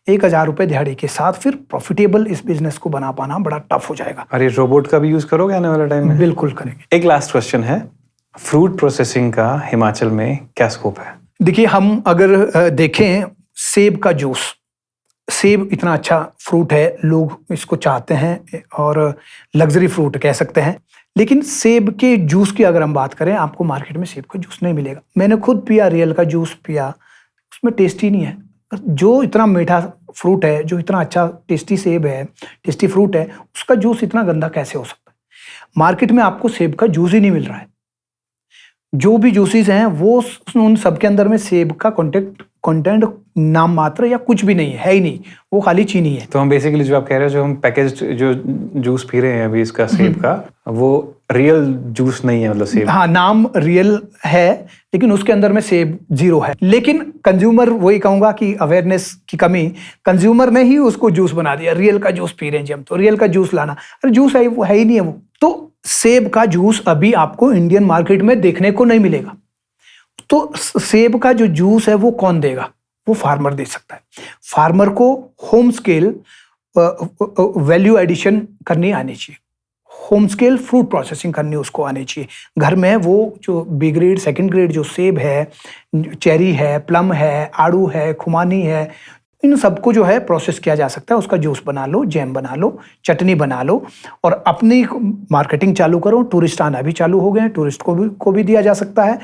1000 रुपये दिहाड़ी के साथ फिर प्रॉफिटेबल इस बिजनेस को बना पाना बड़ा टफ हो जाएगा। और ये रोबोट का भी यूज करोगे आने वाले टाइम में? बिल्कुल करेंगे। एक लास्ट क्वेश्चन है, फ्रूट प्रोसेसिंग का हिमाचल में क्या स्कोप है? देखिए, हम अगर देखें सेब का जूस, सेब इतना अच्छा फ्रूट है, लोग इसको चाहते हैं और लग्जरी फ्रूट कह सकते हैं। लेकिन सेब के जूस की अगर हम बात करें, आपको मार्केट में सेब का जूस नहीं मिलेगा। मैंने खुद पिया, रियल का जूस पिया, उसमें टेस्ट ही नहीं है। जो इतना मीठा फ्रूट है, जो इतना अच्छा टेस्टी सेब है, टेस्टी फ्रूट है, उसका जूस इतना गंदा कैसे हो सकता है? मार्केट में आपको सेब का जूस ही नहीं मिल रहा है। जो भी जूसेस हैं वो उन सबके अंदर में सेब का कंटेंट नाम मात्र या कुछ भी नहीं है ही नहीं, वो खाली चीनी है। तो हम बेसिकली जो आप कह रहे हो, जो हम पैकेज जो जूस पी रहे हैं अभी इसका सेब का, वो रियल जूस नहीं है, मतलब सेब। हाँ, नाम रियल है लेकिन उसके अंदर में सेब 0 है। लेकिन कंज्यूमर, वही कहूंगा कि अवेयरनेस की कमी, कंज्यूमर ने ही उसको जूस बना दिया। रियल का जूस पी रहे हैं जी हम, तो रियल का जूस लाना, अरे जूस है वो है ही नहीं है वो। तो सेब का जूस अभी आपको इंडियन मार्केट में देखने को नहीं मिलेगा। तो सेब का जो जूस है वो कौन देगा? वो फार्मर दे सकता है। फार्मर को होम स्केल वैल्यू एडिशन करनी आनी चाहिए, होम स्केल फ्रूट प्रोसेसिंग करनी उसको आनी चाहिए। घर में वो जो बी ग्रेड, सेकंड ग्रेड जो सेब है, चेरी है, प्लम है, आड़ू है, खुमानी है, इन सबको जो है प्रोसेस किया जा सकता है। उसका जूस बना लो, जैम बना लो, चटनी बना लो और अपनी मार्केटिंग चालू करो। टूरिस्ट आना भी चालू हो गए हैं, टूरिस्ट को भी दिया जा सकता है।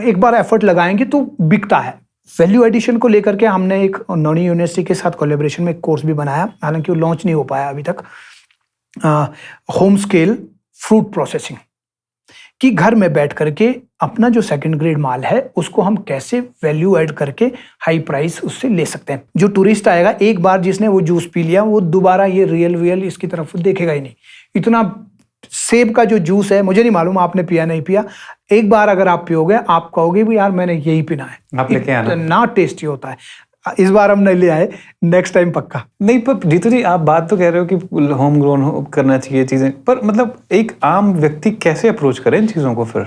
एक बार एफर्ट लगाएंगे तो बिकता है। वैल्यू एडिशन को लेकर के हमने एक नौनी यूनिवर्सिटी के साथ कोलैबोरेशन में एक कोर्स भी बनाया, हालांकि वो लॉन्च नहीं हो पाया अभी तक। होम स्केल फ्रूट प्रोसेसिंग कि घर में बैठ करके अपना जो सेकंड ग्रेड माल है उसको हम कैसे वैल्यू ऐड करके हाई प्राइस उससे ले सकते हैं। जो टूरिस्ट आएगा, एक बार जिसने वो जूस पी लिया, वो दोबारा ये रियल इसकी तरफ देखेगा ही नहीं। इतना सेब का जो जूस है, मुझे नहीं मालूम आपने पिया नहीं पिया, एक बार अगर आप पियोगे आप कहोगे भी यार मैंने यही पीना है। आप लेके आना, इतना टेस्टी होता है। इस बार हम नहीं ले आए, नेक्स्ट टाइम पक्का। नहीं, पर जीतू जी आप बात तो कह रहे हो कि होम ग्रोन करना चाहिए चीजें, पर मतलब एक आम व्यक्ति कैसे अप्रोच करे इन चीजों को? फिर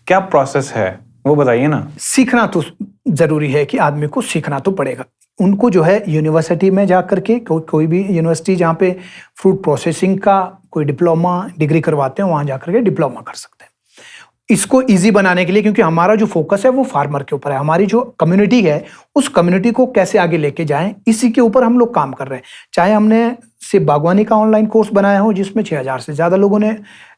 क्या प्रोसेस है वो बताइए ना। सीखना तो जरूरी है कि आदमी को सीखना तो पड़ेगा। उनको जो है यूनिवर्सिटी में जा करके, कोई भी यूनिवर्सिटी जहाँ पे फ्रूट प्रोसेसिंग का कोई डिप्लोमा डिग्री करवाते हैं, वहाँ जा करके डिप्लोमा कर सकते हैं। इसको इजी बनाने के लिए, क्योंकि हमारा जो फोकस है वो फार्मर के ऊपर है, हमारी जो कम्युनिटी है उस कम्युनिटी को कैसे आगे लेके जाएं, इसी के ऊपर हम लोग काम कर रहे हैं। चाहे हमने सिर्फ बागवानी का ऑनलाइन कोर्स बनाया हो जिसमें 6000 से ज़्यादा लोगों ने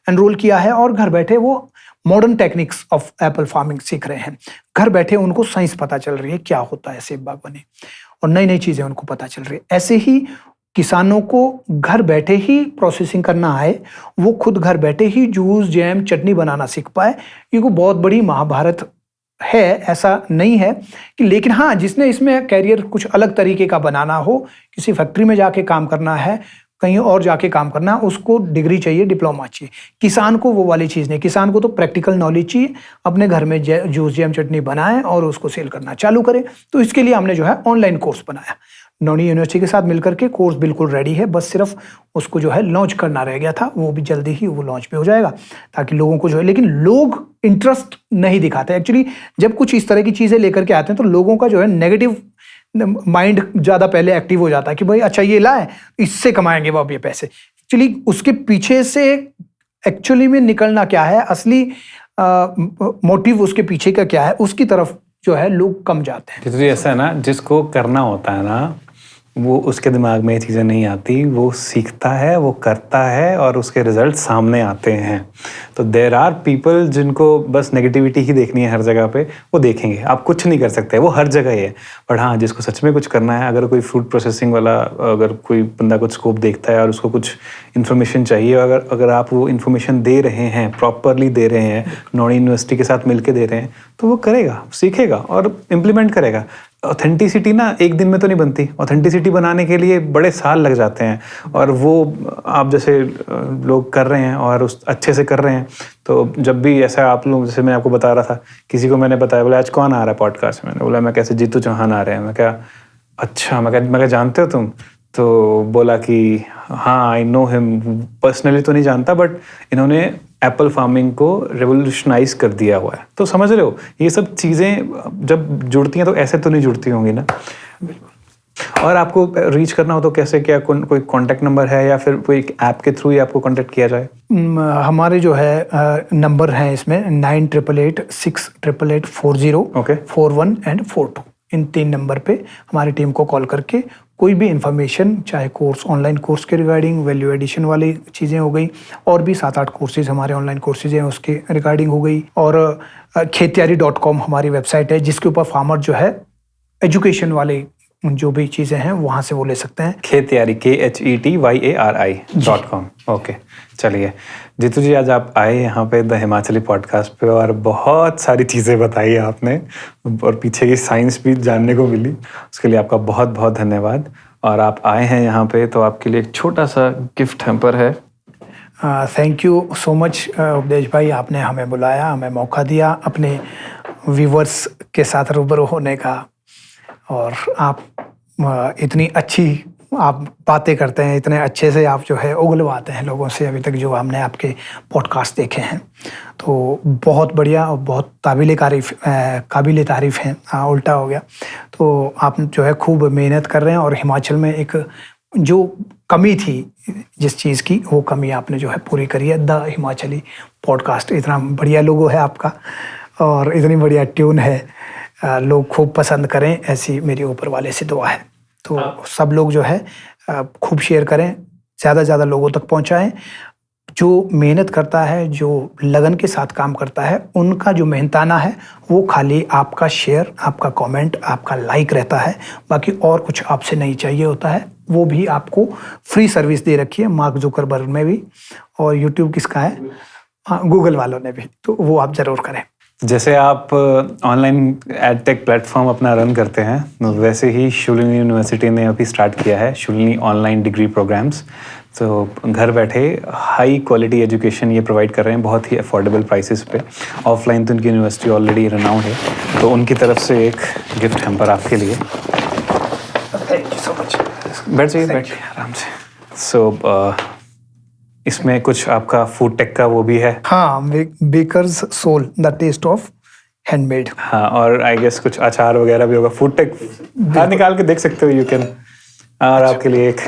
एनरोल किया है और घर बैठे वो modern techniques of Apple farming सीख रहे हैं। घर बैठे उनको साइंस पता चल रही है क्या होता है सेब बागवानी, और नई नई चीज़ें उनको पता चल रही है। ऐसे ही किसानों को घर बैठे ही प्रोसेसिंग करना आए, वो खुद घर बैठे ही जूस, जैम, चटनी बनाना सीख पाए, ये को बहुत बड़ी महाभारत है। ऐसा नहीं है कि, लेकिन हाँ, जिसने इसमें कैरियर कुछ अलग तरीके का बनाना हो, किसी फैक्ट्री में जाके काम करना है, कहीं और जाके काम करना, उसको डिग्री चाहिए, डिप्लोमा चाहिए। किसान को वो वाली चीज़ नहीं, किसान को तो प्रैक्टिकल नॉलेज चाहिए, अपने घर में जूस, जैम, चटनी बनाए और उसको सेल करना चालू करे। तो इसके लिए हमने जो है ऑनलाइन कोर्स बनाया। नौणी यूनिवर्सिटी के साथ मिलकर के कोर्स बिल्कुल रेडी है, बस सिर्फ उसको जो है लॉन्च करना रह गया था। वो भी जल्दी ही वो लॉन्च भी हो जाएगा ताकि लोगों को जो है, लेकिन लोग इंटरेस्ट नहीं दिखाते एक्चुअली। जब कुछ इस तरह की चीज़ें लेकर के आते हैं तो लोगों का जो है नेगेटिव माइंड ज़्यादा पहले एक्टिव हो जाता है कि भाई अच्छा ये लाए, इससे कमाएंगे वो अब ये पैसे। एक्चुअली उसके पीछे से एक्चुअली में निकलना क्या है, असली मोटिव उसके पीछे का क्या है, उसकी तरफ जो है लोग कम जाते हैं। तो ऐसा है ना, जिसको करना होता है ना, वो उसके दिमाग में ये चीज़ें नहीं आती, वो सीखता है, वो करता है और उसके रिजल्ट सामने आते हैं। तो देयर आर पीपल जिनको बस नेगेटिविटी ही देखनी है हर जगह पे, वो देखेंगे, आप कुछ नहीं कर सकते, वो हर जगह ही है। बट हाँ, जिसको सच में कुछ करना है, अगर कोई फूड प्रोसेसिंग वाला, अगर कोई बंदा कुछ स्कोप देखता है और उसको कुछ इन्फॉर्मेशन चाहिए, अगर आप वो इन्फॉर्मेशन दे रहे हैं, प्रॉपरली दे रहे हैं, नौणी यूनिवर्सिटी के साथ मिलके दे रहे हैं, तो वो करेगा, सीखेगा और इम्प्लीमेंट करेगा। ऑथेंटिसिटी ना एक दिन में तो नहीं बनती, ऑथेंटिसिटी बनाने के लिए बड़े साल लग जाते हैं। और वो आप जैसे लोग कर रहे हैं और उस अच्छे से कर रहे हैं, तो जब भी ऐसा आप लोग, जैसे मैं आपको बता रहा था, किसी को मैंने बताया, बोला आज कौन आ रहा है पॉडकास्ट में, मैंने बोला मैं कैसे जीतू चौहान आ रहे हैं। मैं क्या अच्छा, मैं क्या जानते हो तुम? तो बोला कि हाँ आई नो हिम, पर्सनली तो नहीं जानता बट इन्होंने एप्पल फार्मिंग को रेवोल्यूशनाइज कर दिया हुआ है। तो समझ रहे हो, ये सब चीज़ें जब जुड़ती हैं तो ऐसे तो नहीं जुड़ती होंगी ना। और आपको रीच करना हो तो कैसे, क्या कोई कांटेक्ट नंबर है या फिर कोई ऐप के थ्रू ही आपको कांटेक्ट किया जाए? हमारे जो है नंबर हैं इसमें 9888688840, Okay. 41 एंड 42। इन 3 नंबर पे हमारी टीम को कॉल करके कोई भी इंफॉर्मेशन, चाहे कोर्स, ऑनलाइन कोर्स के रिगार्डिंग, वैल्यू एडिशन वाली चीज़ें हो गई, और भी 7-8 कोर्सेज हमारे ऑनलाइन कोर्सेज हैं उसके रिगार्डिंग हो गई। और खेतियारी.com हमारी वेबसाइट है जिसके ऊपर फार्मर जो है एजुकेशन वाले जो भी चीज़ें हैं वहाँ से वो ले सकते हैं। खेतियारी KHETYARI.com। ओके, चलिए जीतू जी, आज आप आए यहाँ पे द हिमाचली पॉडकास्ट पे और बहुत सारी चीज़ें बताई आपने और पीछे की साइंस भी जानने को मिली, उसके लिए आपका बहुत बहुत धन्यवाद। और आप आए हैं यहाँ पे तो आपके लिए एक छोटा सा गिफ्ट हैम्पर है। थैंक यू सो मच उपदेश भाई, आपने हमें बुलाया, हमें मौका दिया अपने व्यूवर्स के साथ रूबरू होने का। और आप इतनी अच्छी आप बातें करते हैं, इतने अच्छे से आप जो है उगलवाते हैं लोगों से, अभी तक जो हमने आपके पॉडकास्ट देखे हैं, तो बहुत बढ़िया और बहुत काबिल तारीफ़ हैं। उल्टा हो गया। तो आप जो है खूब मेहनत कर रहे हैं और हिमाचल में एक जो कमी थी जिस चीज़ की, वो कमी आपने जो है पूरी करी है। द हिमाचली पॉडकास्ट, इतना बढ़िया लोगो है आपका और इतनी बढ़िया ट्यून है, लोग खूब पसंद करें, ऐसी मेरी ऊपर वाले से दुआ है। तो सब लोग जो है खूब शेयर करें, ज़्यादा से ज़्यादा लोगों तक पहुंचाएं। जो मेहनत करता है, जो लगन के साथ काम करता है, उनका जो मेहनताना है वो खाली आपका शेयर, आपका कमेंट, आपका लाइक रहता है, बाकी और कुछ आपसे नहीं चाहिए होता है। वो भी आपको फ्री सर्विस दे रखी है मार्क जुकरबर्ग में भी, और यूट्यूब किसका है, हाँ गूगल वालों ने भी, तो वो आप ज़रूर करें। जैसे आप ऑनलाइन एडटेक प्लेटफॉर्म अपना रन करते हैं, वैसे ही शूलिनी यूनिवर्सिटी ने अभी स्टार्ट किया है शूलिनी ऑनलाइन डिग्री प्रोग्राम्स। तो घर बैठे हाई क्वालिटी एजुकेशन ये प्रोवाइड कर रहे हैं बहुत ही अफोर्डेबल प्राइसेस पे। ऑफलाइन तो उनकी यूनिवर्सिटी ऑलरेडी रनाउंड है, तो उनकी तरफ से एक गिफ्ट हैम्पर आपके लिए। Thank you so much. बैठ जाइए, बैठ आराम से। सो इसमें कुछ आपका फूड टेक का वो भी है। हाँ, Baker's Soul, the taste of handmade. हाँ, और आई गेस कुछ अचार वगैरह भी होगा। फूड टेक हाथ निकाल के देख सकते हो, यू कैन। और आपके लिए एक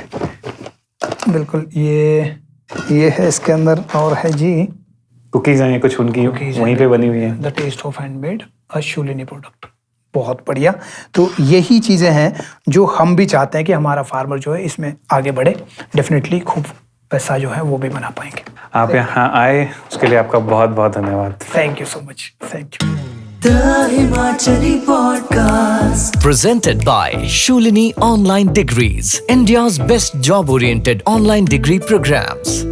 बिल्कुल ये है इसके अंदर, और है जी कुकीज हैं कुछ उनकी वहीं पे बनी हुई हैं। The taste of handmade, a Shoolini product. बहुत बढ़िया। तो यही चीज़ें हैं जो हम भी चाहते हैं कि हमारा फार्मर जो है इसमें आगे बढ़े, डेफिनेटली खूब पैसा जो है वो भी बना पाएंगे। आप यहाँ आए उसके लिए आपका बहुत बहुत धन्यवाद। Thank you so much. Thank you. The Himachali Podcast. Presented by Shulini Online Degrees, India's best job-oriented online degree programs.